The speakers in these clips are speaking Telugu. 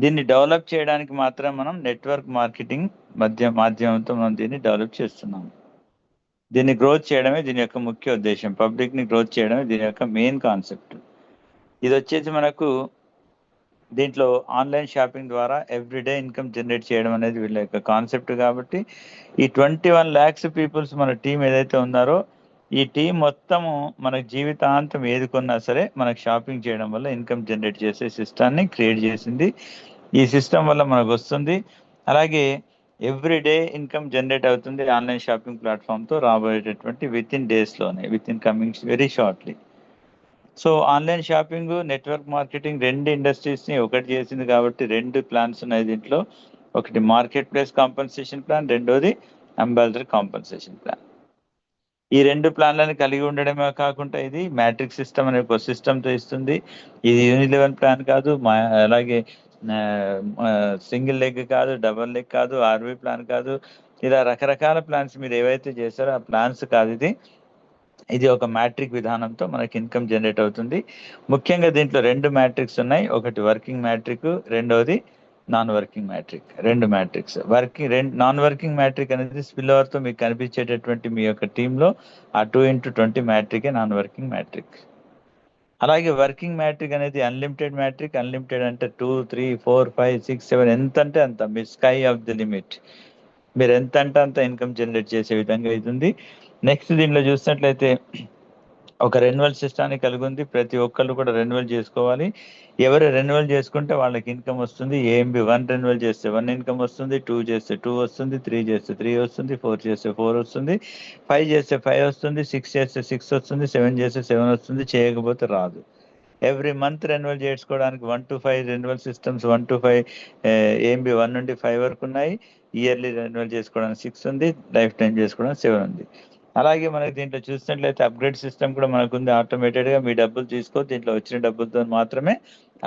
దీన్ని డెవలప్ చేయడానికి మాత్రం మనం నెట్వర్క్ మార్కెటింగ్ మాధ్యమంతో మనం దీన్ని డెవలప్ చేస్తున్నాం. దీన్ని గ్రోత్ చేయడమే దీని యొక్క ముఖ్య ఉద్దేశం. పబ్లిక్ని గ్రోత్ చేయడమే దీని యొక్క మెయిన్ కాన్సెప్ట్. ఇది వచ్చేసి మనకు దీంట్లో ఆన్లైన్ షాపింగ్ ద్వారా ఎవ్రీడే ఇన్కమ్ జనరేట్ చేయడం అనేది వీళ్ళ యొక్క కాన్సెప్ట్. కాబట్టి ఈ 21 lakhs పీపుల్స్ మన టీం ఏదైతే ఉన్నారో ఈ టీం మొత్తము మనకు జీవితాంతం ఏది కొన్నా సరే మనకు షాపింగ్ చేయడం వల్ల ఇన్కమ్ జనరేట్ చేసే సిస్టాన్ని క్రియేట్ చేసింది. ఈ సిస్టమ్ వల్ల మనకు వస్తుంది. అలాగే ఎవ్రీడే ఇన్కమ్ జనరేట్ అవుతుంది ఆన్లైన్ షాపింగ్ ప్లాట్ఫామ్తో రాబోయేటటువంటి విత్ ఇన్ డేస్లోనే, within coming very shortly. So online shopping, network marketing రెండు ఇండస్ట్రీస్ని ఒకటి చేసింది. కాబట్టి రెండు ప్లాన్స్ ఉన్నాయి దీంట్లో. ఒకటి మార్కెట్ ప్లేస్ కాంపన్సేషన్ ప్లాన్, రెండోది అంబాసిడర్ కాంపన్సేషన్ ప్లాన్. ఈ రెండు ప్లాన్లను కలిగి ఉండడమే కాకుండా ఇది మ్యాట్రిక్స్ సిస్టమ్ అనే ఒక సిస్టమ్తో ఇస్తుంది. ఇది యూనిలెవెల్ ప్లాన్ కాదు, అలాగే సింగిల్ లెగ్ కాదు, డబల్ లెగ్ కాదు, ఆర్వీ ప్లాన్ కాదు. ఇలా రకరకాల ప్లాన్స్ మీరు ఏవైతే చేశారో ఆ ప్లాన్స్ కాదు ఇది ఒక మ్యాట్రిక్ విధానంతో మనకి ఇన్కమ్ జనరేట్ అవుతుంది. ముఖ్యంగా దీంట్లో రెండు మ్యాట్రిక్స్ ఉన్నాయి. ఒకటి వర్కింగ్ మ్యాట్రిక్, రెండవది నాన్ వర్కింగ్ మ్యాట్రిక్. రెండు మ్యాట్రిక్స్. నాన్ వర్కింగ్ మ్యాట్రిక్ అనేది స్పిల్ ఓవర్తో మీకు కనిపించేటటువంటి మీ యొక్క టీంలో ఆ 2x20 మ్యాట్రికే నాన్ వర్కింగ్ మ్యాట్రిక్. అలాగే వర్కింగ్ మ్యాట్రిక్ అనేది అన్లిమిటెడ్ మ్యాట్రిక్. అన్లిమిటెడ్ అంటే 2, 3, 4, 5, 6, 7 ఎంత అంటే అంత, మీ స్కై ఆఫ్ ది లిమిట్. మీరు ఎంత అంటే అంత ఇన్కమ్ జనరేట్ చేసే విధంగా అవుతుంది. నెక్స్ట్ దీనిలో చూసినట్లయితే ఒక రెన్యువల్ సిస్టాన్ని కలిగి ఉంది. ప్రతి ఒక్కళ్ళు కూడా రెన్యువల్ చేసుకోవాలి. ఎవరు రెన్యువల్ చేసుకుంటే వాళ్ళకి ఇన్కమ్ వస్తుంది. ఏఎంబి 1 రెన్యువల్ చేస్తే 1 ఇన్కమ్ వస్తుంది, 2 చేస్తే 2 వస్తుంది, 3 చేస్తే 3 వస్తుంది, 4 చేస్తే 4 వస్తుంది, 5 చేస్తే 5 వస్తుంది, 6 చేస్తే 6 వస్తుంది, 7 చేస్తే 7 వస్తుంది. చేయకపోతే రాదు. ఎవ్రీ మంత్ రెన్యువల్ చేసుకోవడానికి 1 to 5 renewal systems, 1 to 5 AMB 1 నుండి 5 వరకు ఉన్నాయి. ఇయర్లీ రెన్యువల్ చేసుకోవడానికి 6 ఉంది, లైఫ్ టైం చేసుకోవడానికి 7 ఉంది. అలాగే మనకి దీంట్లో చూసినట్లయితే అప్గ్రేడ్ సిస్టమ్ కూడా మనకు ఉంది. ఆటోమేటెడ్గా మీ డబ్బులు తీసుకో, దీంట్లో వచ్చిన డబ్బులతో మాత్రమే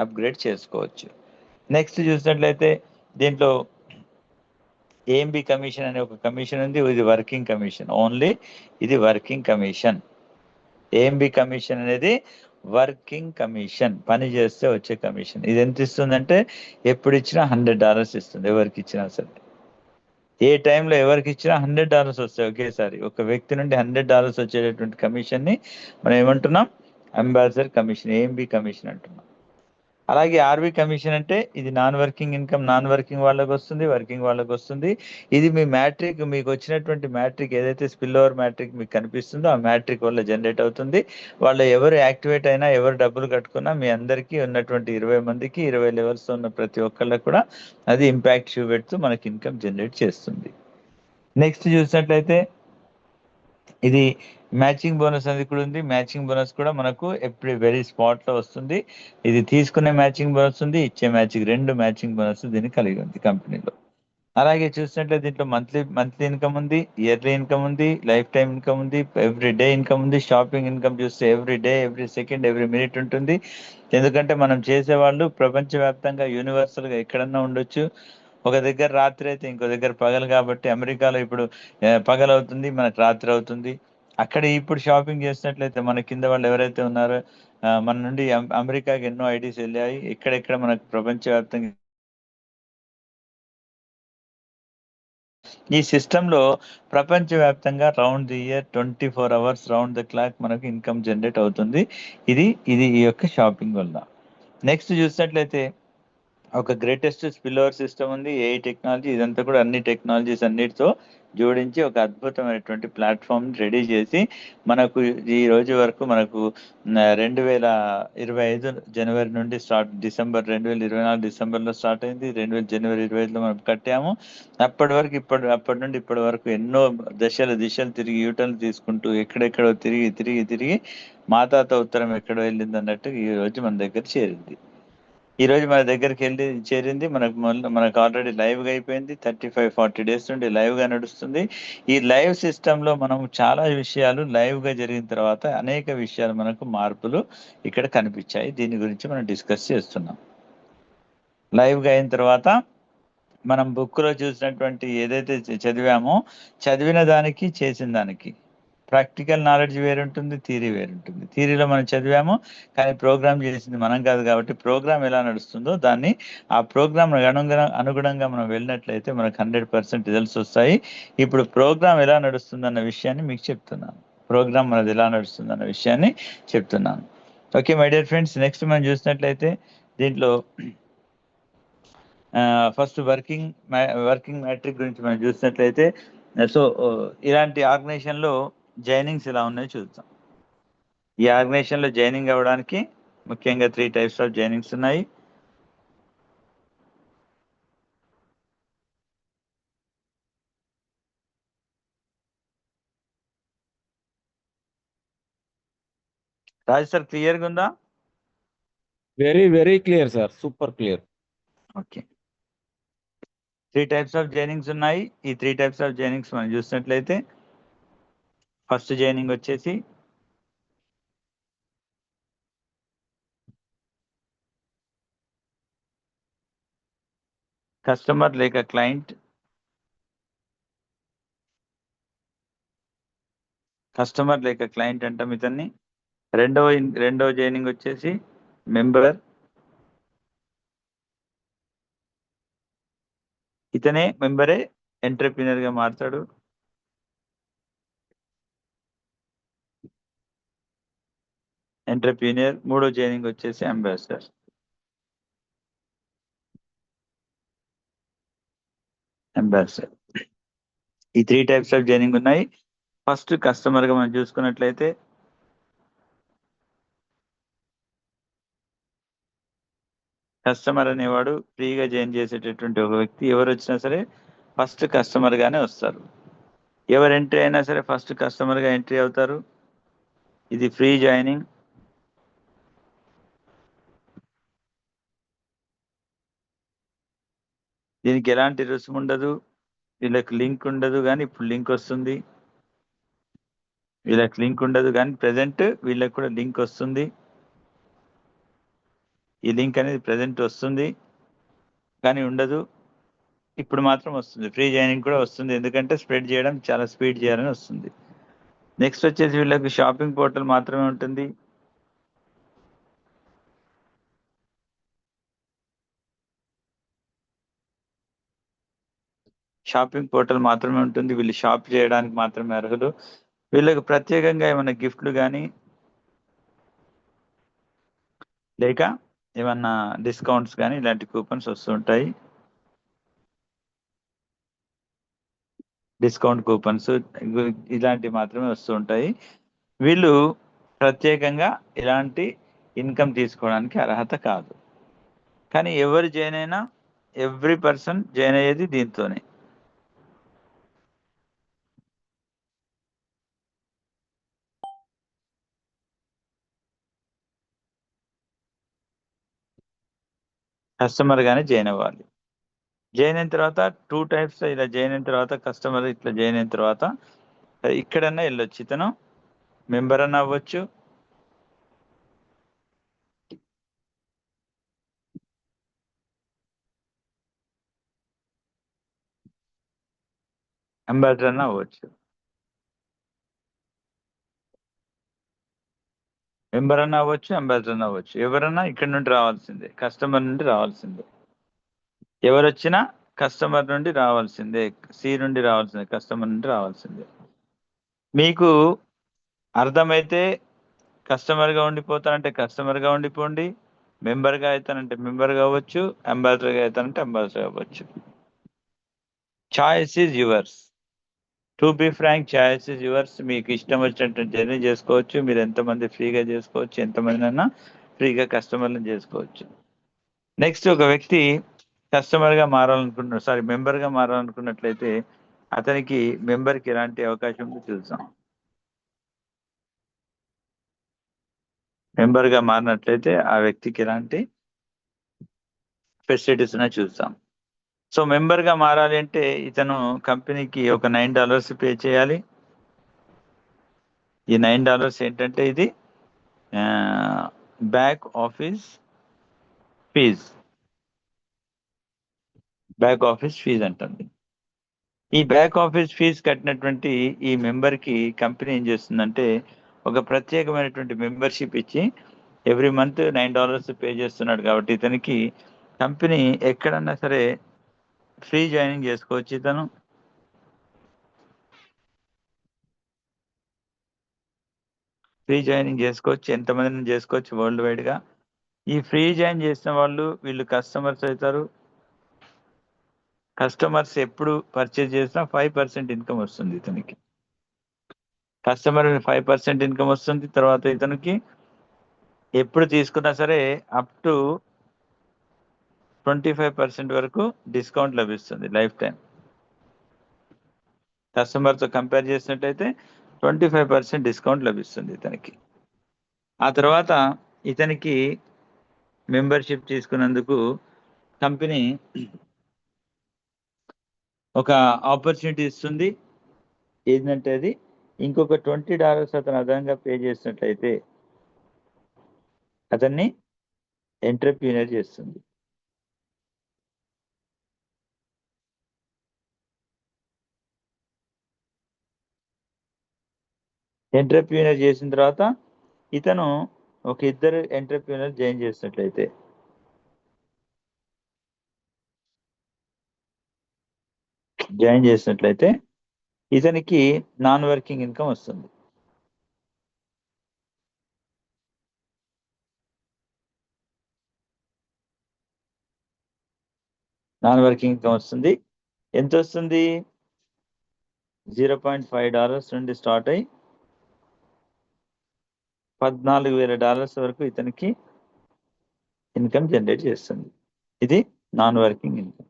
అప్గ్రేడ్ చేసుకోవచ్చు. నెక్స్ట్ చూసినట్లయితే దీంట్లో ఏఎంబి కమిషన్ అనే ఒక కమిషన్ ఉంది. ఇది వర్కింగ్ కమిషన్ ఓన్లీ. ఇది వర్కింగ్ కమిషన్. ఏఎంబి కమిషన్ అనేది వర్కింగ్ కమిషన్, పని చేస్తే వచ్చే కమిషన్. ఇది ఎంత ఇస్తుందంటే ఎప్పుడు ఇచ్చినా $100 ఇస్తుంది. ఎవరికి ఇచ్చినా సరే, ఏ టైంలో ఎవరికి ఇచ్చినా $100 వస్తాయి ఒకేసారి. ఒక వ్యక్తి నుండి $100 వచ్చేటటువంటి కమిషన్ని మనం ఏమంటున్నాం? అంబాసిడర్ కమిషన్, ఏఎంబి కమిషన్ అంటున్నాం. అలాగే ఆర్వి కమిషన్ అంటే ఇది non working income, non working వాళ్ళకి వస్తుంది, వర్కింగ్ వాళ్ళకి వస్తుంది. ఇది మీ మ్యాట్రిక్, మీకు వచ్చినటువంటి మ్యాట్రిక్ ఏదైతే స్పిల్ ఓవర్ మ్యాట్రిక్ మీకు కనిపిస్తుందో ఆ మ్యాట్రిక్ వల్ల జనరేట్ అవుతుంది. వాళ్ళు ఎవరు యాక్టివేట్ అయినా, ఎవరు డబ్బులు కట్టుకున్నా మీ అందరికీ ఉన్నటువంటి 20 మందికి 20 లెవెల్స్ ఉన్న ప్రతి ఒక్కళ్ళకి కూడా అది ఇంపాక్ట్ చూపెడుతూ మనకి ఇన్కమ్ జనరేట్ చేస్తుంది. నెక్స్ట్ చూసినట్లయితే ఇది మ్యాచింగ్ బోనస్ అనేది కూడా ఉంది. మ్యాచింగ్ బోనస్ కూడా మనకు ఎప్పుడు వెరీ స్పాట్లో వస్తుంది. ఇది తీసుకునే మ్యాచింగ్ బోనస్ ఉంది, ఇచ్చే రెండు మ్యాచింగ్ బోనస్ దీన్ని కలిగి ఉంది కంపెనీలో. అలాగే చూసినట్లయితే దీంట్లో మంత్లీ ఇన్కమ్ ఉంది, ఇయర్లీ ఇన్కమ్ ఉంది, లైఫ్ టైం ఇన్కమ్ ఉంది, ఎవ్రీ డే ఇన్కమ్ ఉంది. షాపింగ్ ఇన్కమ్ చూస్తే every day, every second, every minute ఉంటుంది. ఎందుకంటే మనం చేసేవాళ్ళు ప్రపంచవ్యాప్తంగా యూనివర్సల్గా ఎక్కడన్నా ఉండొచ్చు. ఒక దగ్గర రాత్రి అయితే ఇంకో దగ్గర పగలు. కాబట్టి అమెరికాలో ఇప్పుడు పగలు అవుతుంది, మనకు రాత్రి అవుతుంది. అక్కడ ఇప్పుడు షాపింగ్ చేసినట్లయితే మన కింద వాళ్ళు ఎవరైతే ఉన్నారో మన నుండి అమెరికాకి ఎన్నో ఐడీస్ వెళ్ళాయి. ఎక్కడెక్కడ మనకు ప్రపంచవ్యాప్తంగా ఈ సిస్టంలో ప్రపంచవ్యాప్తంగా round the year 24 hours round the clock మనకు ఇన్కమ్ జనరేట్ అవుతుంది. ఇది ఈ యొక్క షాపింగ్ వల్ల. నెక్స్ట్ చూసినట్లయితే ఒక గ్రేటెస్ట్ స్పిల్ ఓవర్ సిస్టమ్ ఉంది, ఏఐ టెక్నాలజీ. ఇదంతా కూడా అన్ని టెక్నాలజీస్ అన్నిటితో జోడించి ఒక అద్భుతమైనటువంటి ప్లాట్ఫామ్ రెడీ చేసి మనకు ఈ రోజు వరకు మనకు 2025 జనవరి నుండి డిసెంబర్ 2024 డిసెంబర్లో స్టార్ట్ అయింది. జనవరి 25లో మనం కట్టాము. అప్పటి నుండి ఇప్పటి వరకు ఎన్నో దిశలు తిరిగి యూటర్న్ తీసుకుంటూ ఎక్కడెక్కడో తిరిగి మాతాత ఉత్తరం ఎక్కడో వెళ్ళింది అన్నట్టు ఈ రోజు మన దగ్గర చేరింది. ఈ రోజు మన దగ్గరికి చేరింది. మనకు ఆల్రెడీ లైవ్గా అయిపోయింది. 35-40 days నుండి లైవ్గా నడుస్తుంది. ఈ లైవ్ సిస్టంలో మనం చాలా విషయాలు లైవ్గా జరిగిన తర్వాత అనేక విషయాలు మనకు మార్పులు ఇక్కడ కనిపించాయి. దీని గురించి మనం డిస్కస్ చేస్తున్నాం. లైవ్గా అయిన తర్వాత మనం బుక్లో చూసినటువంటి ఏదైతే చదివామో, చదివిన దానికి చేసిన దానికి ప్రాక్టికల్ నాలెడ్జ్ వేరుంటుంది, థియరీ వేరుంటుంది. థియరీలో మనం చదివాము, కానీ ప్రోగ్రామ్ చేసింది మనం కాదు కాబట్టి ప్రోగ్రామ్ ఎలా నడుస్తుందో దాన్ని ఆ ప్రోగ్రామ్ అనుగుణంగా మనం వెళ్ళినట్లయితే మనకు 100% రిజల్ట్స్ వస్తాయి. ఇప్పుడు ప్రోగ్రామ్ ఎలా నడుస్తుందన్న విషయాన్ని మీకు చెప్తున్నాను. ప్రోగ్రామ్ మనది ఎలా నడుస్తుందన్న విషయాన్ని చెప్తున్నాను. Okay my dear friends, next మనం చూసినట్లయితే దీంట్లో ఫస్ట్ వర్కింగ్ మ్యాట్రిక్ గురించి మనం చూసినట్లయితే, సో ఇలాంటి ఆర్గనైజేషన్లో జాయినింగ్స్ ఎలా ఉన్నాయో చూద్దాం. ఈ ఆర్గనైజేషన్లో జాయినింగ్ అవ్వడానికి ముఖ్యంగా 3 types ఆఫ్ జాయినింగ్స్ ఉన్నాయి. రాజు సార్ క్లియర్గా ఉందా? Very clear sir, super clear. Okay, 3 types of joinings ఉన్నాయి. ఈ 3 types ఆఫ్ జాయినింగ్స్ మనం చూసినట్లయితే ఫస్ట్ జాయినింగ్ వచ్చేసి కస్టమర్ లేక క్లయింట్, అంటాం ఇతన్ని. రెండవ జాయినింగ్ వచ్చేసి మెంబర్, ఇతనే మెంబరే ఎంటర్ప్రీనర్ గా మారుతాడు. ఎంటర్ప్రీనియర్. మూడో జాయినింగ్ వచ్చేసి అంబాసిడర్. ఈ 3 types ఆఫ్ జాయినింగ్ ఉన్నాయి. ఫస్ట్ కస్టమర్ గా మనం చూసుకున్నట్లయితే కస్టమర్ అనేవాడు ఫ్రీగా జాయిన్ చేసేటటువంటి ఒక వ్యక్తి. ఎవరు వచ్చినా సరే ఫస్ట్ కస్టమర్ గానే వస్తారు. ఎవరు ఎంట్రీ అయినా సరే ఫస్ట్ కస్టమర్ గా ఎంట్రీ అవుతారు. ఇది ఫ్రీ జాయినింగ్. దీనికి ఎలాంటి రుసుము ఉండదు, వీళ్ళకి లింక్ ఉండదు, కానీ ఇప్పుడు లింక్ వస్తుంది. వీళ్ళకి లింక్ ఉండదు కానీ ప్రెసెంట్ వీళ్ళకి కూడా లింక్ వస్తుంది. ఈ లింక్ అనేది ప్రెసెంట్ వస్తుంది కానీ ఉండదు, ఇప్పుడు మాత్రం వస్తుంది. ఫ్రీ జాయినింగ్ కూడా వస్తుంది, ఎందుకంటే స్ప్రెడ్ చేయడం చాలా స్పీడ్ చేయాలని వస్తుంది. నెక్స్ట్ వచ్చేసి వీళ్ళకి షాపింగ్ పోర్టల్ మాత్రమే ఉంటుంది. వీళ్ళు షాప్ చేయడానికి మాత్రమే అర్హులు. వీళ్ళకి ప్రత్యేకంగా ఏమైనా గిఫ్ట్లు కానీ లేక ఏమన్నా డిస్కౌంట్స్ కానీ ఇలాంటి కూపన్స్ వస్తుంటాయి. డిస్కౌంట్ కూపన్స్ ఇలాంటివి మాత్రమే వస్తూ ఉంటాయి. వీళ్ళు ప్రత్యేకంగా ఇలాంటి ఇన్కమ్ తీసుకోవడానికి అర్హత కాదు. కానీ ఎవరు జాయిన్ అయినా ఎవ్రీ పర్సన్ జాయిన్ అయ్యేది దీంతోనే. కస్టమర్ గానే జాయిన్ అవ్వాలి. జాయిన్ అయిన తర్వాత 2 types ఇలా జాయిన్ అయిన తర్వాత కస్టమర్ ఇట్లా జాయిన్ అయిన తర్వాత ఇక్కడన్నా వెళ్ళొచ్చు. ఇతను మెంబర్ అన్న అవ్వచ్చు, అంబాసిడర్ అన్న అవ్వచ్చు. మెంబర్ అన్న అవ్వచ్చు, అంబాసిడర్ అన్న అవ్వచ్చు. ఎవరన్నా ఇక్కడ నుండి రావాల్సిందే, కస్టమర్ నుండి రావాల్సిందే. ఎవరు వచ్చినా కస్టమర్ నుండి రావాల్సిందే, సి నుండి రావాల్సిందే, కస్టమర్ నుండి రావాల్సిందే. మీకు అర్థమైతే కస్టమర్గా ఉండిపోతానంటే కస్టమర్గా ఉండిపోండి, మెంబర్గా అవుతానంటే మెంబర్గా అవ్వచ్చు, అంబాసిడర్గా అవుతానంటే అంబాసిడర్ అవ్వచ్చు. Choice is yours. To be frank, choice is yours. మీకు ఇష్టం వచ్చినట్టు జర్నీ చేసుకోవచ్చు. మీరు ఎంతమంది ఫ్రీగా చేసుకోవచ్చు, ఎంతమంది అయినా ఫ్రీగా కస్టమర్లను చేసుకోవచ్చు. నెక్స్ట్, ఒక వ్యక్తి కస్టమర్గా మెంబర్గా మారాలనుకున్నట్లయితే అతనికి మెంబర్కి ఎలాంటి అవకాశం ఉందో చూద్దాం. మెంబర్గా మారినట్లయితే ఆ వ్యక్తికి ఎలాంటి ఫెసిలిటీస్ ఉన్నాయో చూద్దాం. సో మెంబర్గా మారాలి అంటే ఇతను కంపెనీకి ఒక $9 పే చేయాలి. ఈ $9 ఏంటంటే ఇది back office fees. Back office fees అంటుంది. ఈ బ్యాక్ ఆఫీస్ ఫీజు కట్టినటువంటి ఈ మెంబర్కి కంపెనీ ఏం చేస్తుందంటే ఒక ప్రత్యేకమైనటువంటి మెంబర్షిప్ ఇచ్చి ఎవ్రీ మంత్ $9 పే చేస్తున్నాడు కాబట్టి ఇతనికి కంపెనీ ఎక్కడన్నా సరే ఫ్రీ జాయినింగ్ చేసుకోవచ్చు. ఇతను ఫ్రీ జాయినింగ్ చేసుకోవచ్చు, ఎంతమందిని చేసుకోవచ్చు వరల్డ్ వైడ్గా. ఈ ఫ్రీ జాయిన్ చేసిన వాళ్ళు వీళ్ళు కస్టమర్స్ అవుతారు. కస్టమర్స్ ఎప్పుడు పర్చేజ్ చేసినా 5% ఇన్కమ్ వస్తుంది ఇతనికి. కస్టమర్ 5% ఇన్కమ్ వస్తుంది. తర్వాత ఇతనికి ఎప్పుడు తీసుకున్నా సరే అప్ టు 25% వరకు డిస్కౌంట్ లభిస్తుంది లైఫ్ టైం. కస్టమర్తో కంపేర్ చేసినట్టయితే 25% డిస్కౌంట్ లభిస్తుంది ఇతనికి. ఆ తర్వాత ఇతనికి మెంబర్షిప్ తీసుకున్నందుకు కంపెనీ ఒక ఆపర్చునిటీ ఇస్తుంది. ఏంటంటే అది ఇంకొక $20 అతను అదనంగా పే చేసినట్లయితే అతన్ని ఎంటర్‌ప్రెన్యూర్ చేస్తుంది. ఎంటర్‌ప్రెన్యూర్ చేసిన తర్వాత ఇతను ఒక ఇద్దరు ఎంటర్‌ప్రెన్యూర్ జాయిన్ చేసినట్లయితే ఇతనికి నాన్ వర్కింగ్ ఇన్కమ్ వస్తుంది. నాన్ వర్కింగ్ ఇన్కమ్ వస్తుంది. ఎంత వస్తుంది? $0.5 నుండి స్టార్ట్ అయ్యి $14,000 వరకు ఇతనికి ఇన్కమ్ జనరేట్ చేస్తుంది. ఇది నాన్ వర్కింగ్ ఇన్కమ్.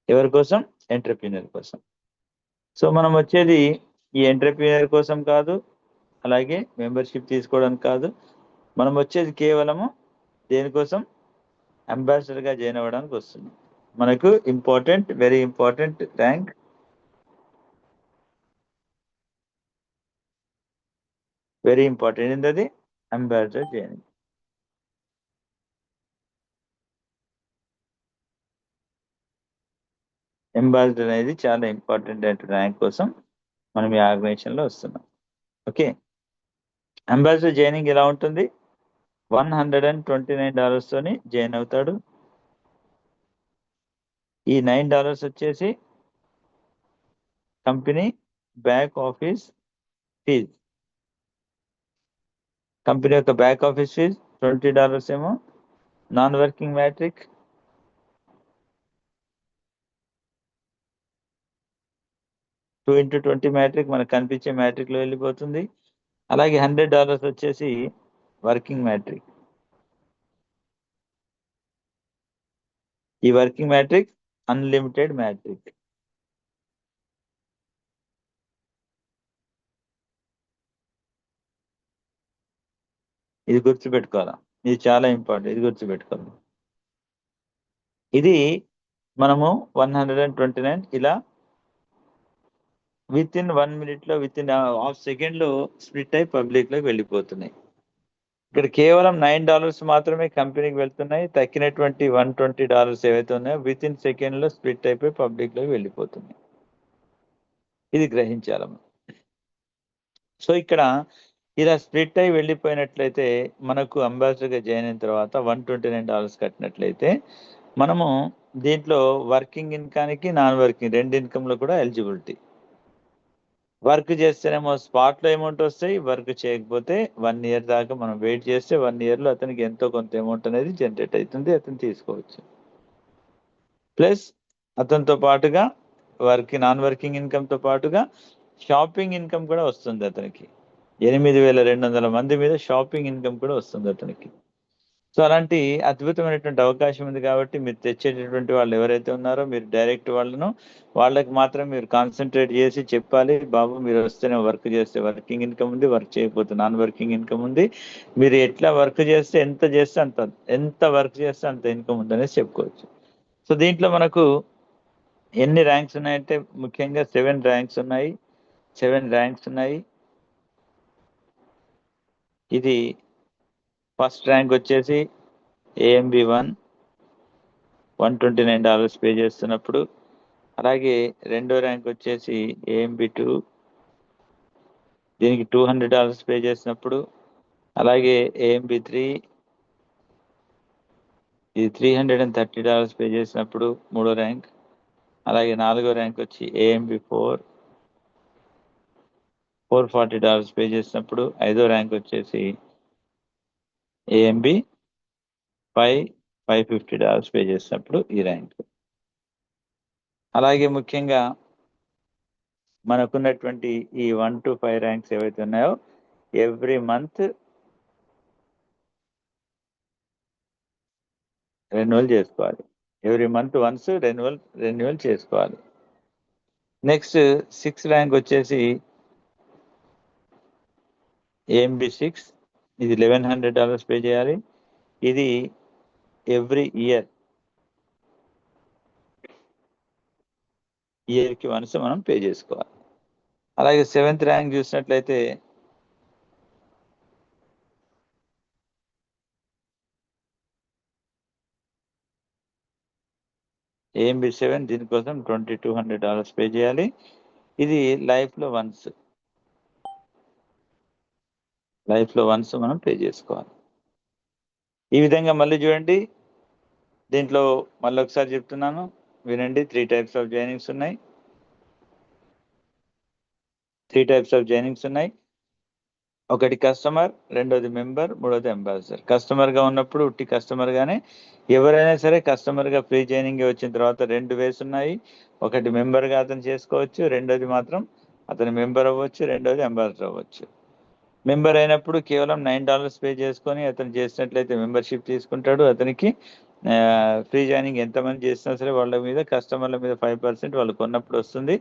ఎవరి కోసం? ఎంటర్‌ప్రెన్యూర్ కోసం. సో మనం వచ్చేది ఈ ఎంటర్‌ప్రెన్యూర్ కోసం కాదు, అలాగే మెంబర్షిప్ తీసుకోవడానికి కాదు. మనం వచ్చేది కేవలము దేనికోసం? అంబాసిడర్‌గా జాయిన్ అవ్వడానికి వస్తుంది. మనకు important, very important rank. Very important ఏంటది? Ambassador joining. అంబాసిడర్ అనేది చాలా ఇంపార్టెంట్ ర్యాంక్ కోసం మనం ఈ ఆర్గనైజేషన్లో వస్తున్నాం. ఓకే, అంబాసిడర్ జాయినింగ్ ఎలా ఉంటుంది? $129 తోని జాయిన్ అవుతాడు. ఈ $9 వచ్చేసి company back office fees. Company యొక్క బ్యాక్ ఆఫీస్ ఫీజ్. $20 ఏమో non working matrix. Two into 20 matrix మనకు కనిపించే మ్యాట్రిక్లో వెళ్ళిపోతుంది. అలాగే $100 వచ్చేసి వర్కింగ్ మ్యాట్రిక్. ఈ వర్కింగ్ మ్యాట్రిక్ అన్లిమిటెడ్ మ్యాట్రిక్. ఇది గుర్తుపెట్టుకోవాలా, ఇది చాలా ఇంపార్టెంట్, ఇది గుర్తుపెట్టుకోవాలి. ఇది మనము 129 ఇలా విత్ ఇన్ 1 మినిట్లో, విత్ ఇన్ హాఫ్ సెకండ్లో స్ప్లిట్ అయి పబ్లిక్లోకి వెళ్ళిపోతున్నాయి. ఇక్కడ కేవలం $9 మాత్రమే కంపెనీకి వెళ్తున్నాయి. తక్కినటువంటి $120 ఏవైతే ఉన్నాయో విత్ ఇన్ సెకండ్లో స్ప్లిట్ అయిపోయి పబ్లిక్లోకి వెళ్ళిపోతున్నాయి. ఇది గ్రహించాలి మనం. సో ఇక్కడ ఇలా స్ప్లిట్ అయి వెళ్ళిపోయినట్లయితే మనకు అంబాసిడర్గా జాయిన్ అయిన తర్వాత $129 కట్టినట్లయితే మనము దీంట్లో వర్కింగ్ ఇన్కామ్కి, నాన్ వర్కింగ్ రెండు ఇన్కమ్లో కూడా ఎలిజిబిలిటీ. వర్క్ చేస్తేనేమో స్పాట్లో అమౌంట్ వస్తాయి. వర్క్ చేయకపోతే 1 ఇయర్ దాకా మనం వెయిట్ చేస్తే 1 ఇయర్లో అతనికి ఎంతో కొంత అమౌంట్ అనేది జనరేట్ అవుతుంది, అతను తీసుకోవచ్చు. ప్లస్ అతనితో పాటుగా నాన్ వర్కింగ్ ఇన్కమ్తో పాటుగా షాపింగ్ ఇన్కమ్ కూడా వస్తుంది అతనికి. 8,200 మంది మీద షాపింగ్ ఇన్కమ్ కూడా వస్తుంది అతనికి. సో అలాంటి అద్భుతమైనటువంటి అవకాశం ఉంది కాబట్టి మీరు తెచ్చేటటువంటి వాళ్ళు ఎవరైతే ఉన్నారో మీరు డైరెక్ట్ వాళ్ళకి మాత్రం మీరు కాన్సన్ట్రేట్ చేసి చెప్పాలి. బాబు మీరు వస్తేనే వర్క్ చేస్తే వర్కింగ్ ఇన్కమ్ ఉంది, వర్క్ చేయకపోతే నాన్ వర్కింగ్ ఇన్కమ్ ఉంది. మీరు ఎట్లా వర్క్ చేస్తే ఎంత వర్క్ చేస్తే అంత ఇన్కమ్ ఉందనేసి చెప్పుకోవచ్చు. సో దీంట్లో మనకు ఎన్ని ర్యాంక్స్ ఉన్నాయంటే ముఖ్యంగా 7 ర్యాంక్స్ ఉన్నాయి. ఇది ఫస్ట్ ర్యాంక్ వచ్చేసి AMB1 $129 పే చేస్తున్నప్పుడు, అలాగే రెండో ర్యాంక్ వచ్చేసి AMB2 దీనికి $200 పే చేసినప్పుడు, అలాగే AMB3 ఇది $330 పే చేసినప్పుడు మూడో ర్యాంక్, అలాగే నాలుగో ర్యాంక్ వచ్చి AMB4 $440 పే చేసినప్పుడు, ఐదో ర్యాంక్ వచ్చేసి AMB5 $550 పే చేసినప్పుడు ఈ ర్యాంక్. అలాగే ముఖ్యంగా మనకున్నటువంటి ఈ 1 to 5 ర్యాంక్స్ ఏవైతే ఉన్నాయో ఎవ్రీ మంత్ రెన్యువల్ చేసుకోవాలి. ఎవ్రీ మంత్ వన్స్ రెన్యువల్ చేసుకోవాలి. నెక్స్ట్ 6 ర్యాంక్ వచ్చేసి AMB6 ఇది $1100 పే చేయాలి. ఇది ఎవ్రీ ఇయర్కి వన్స్ మనం పే చేసుకోవాలి. అలాగే 7th ర్యాంక్ చూసినట్లయితే AMB7 దీనికోసం $2200 పే చేయాలి. ఇది లైఫ్లో వన్స్ మనం పే చేసుకోవాలి. ఈ విధంగా మళ్ళీ చూడండి, దీంట్లో మళ్ళీ ఒకసారి చెప్తున్నాను వినండి. 3 types ఆఫ్ జాయినింగ్స్ ఉన్నాయి. 3 types ఆఫ్ జాయినింగ్స్ ఉన్నాయి. ఒకటి కస్టమర్, రెండోది మెంబర్, మూడోది అంబాసిడర్. కస్టమర్గా ఉన్నప్పుడు ఉట్టి కస్టమర్గానే, ఎవరైనా సరే కస్టమర్గా ఫ్రీ జాయినింగ్ వచ్చిన తర్వాత 2 ways ఉన్నాయి. ఒకటి మెంబర్గా అతను చేసుకోవచ్చు, రెండోది మాత్రం అతను మెంబర్ అవ్వచ్చు, రెండోది అంబాసిడర్ అవ్వచ్చు. మెంబర్ అయినప్పుడు కేవలం $9 పే చేసుకొని అతను చేసినట్లయితే మెంబర్షిప్ తీసుకుంటాడు. అతనికి ఫ్రీ జాయినింగ్ ఎంతమంది చేసినా సరే వాళ్ళ మీద, కస్టమర్ల మీద 5% వాళ్ళు కొన్నప్పుడు వస్తుంది,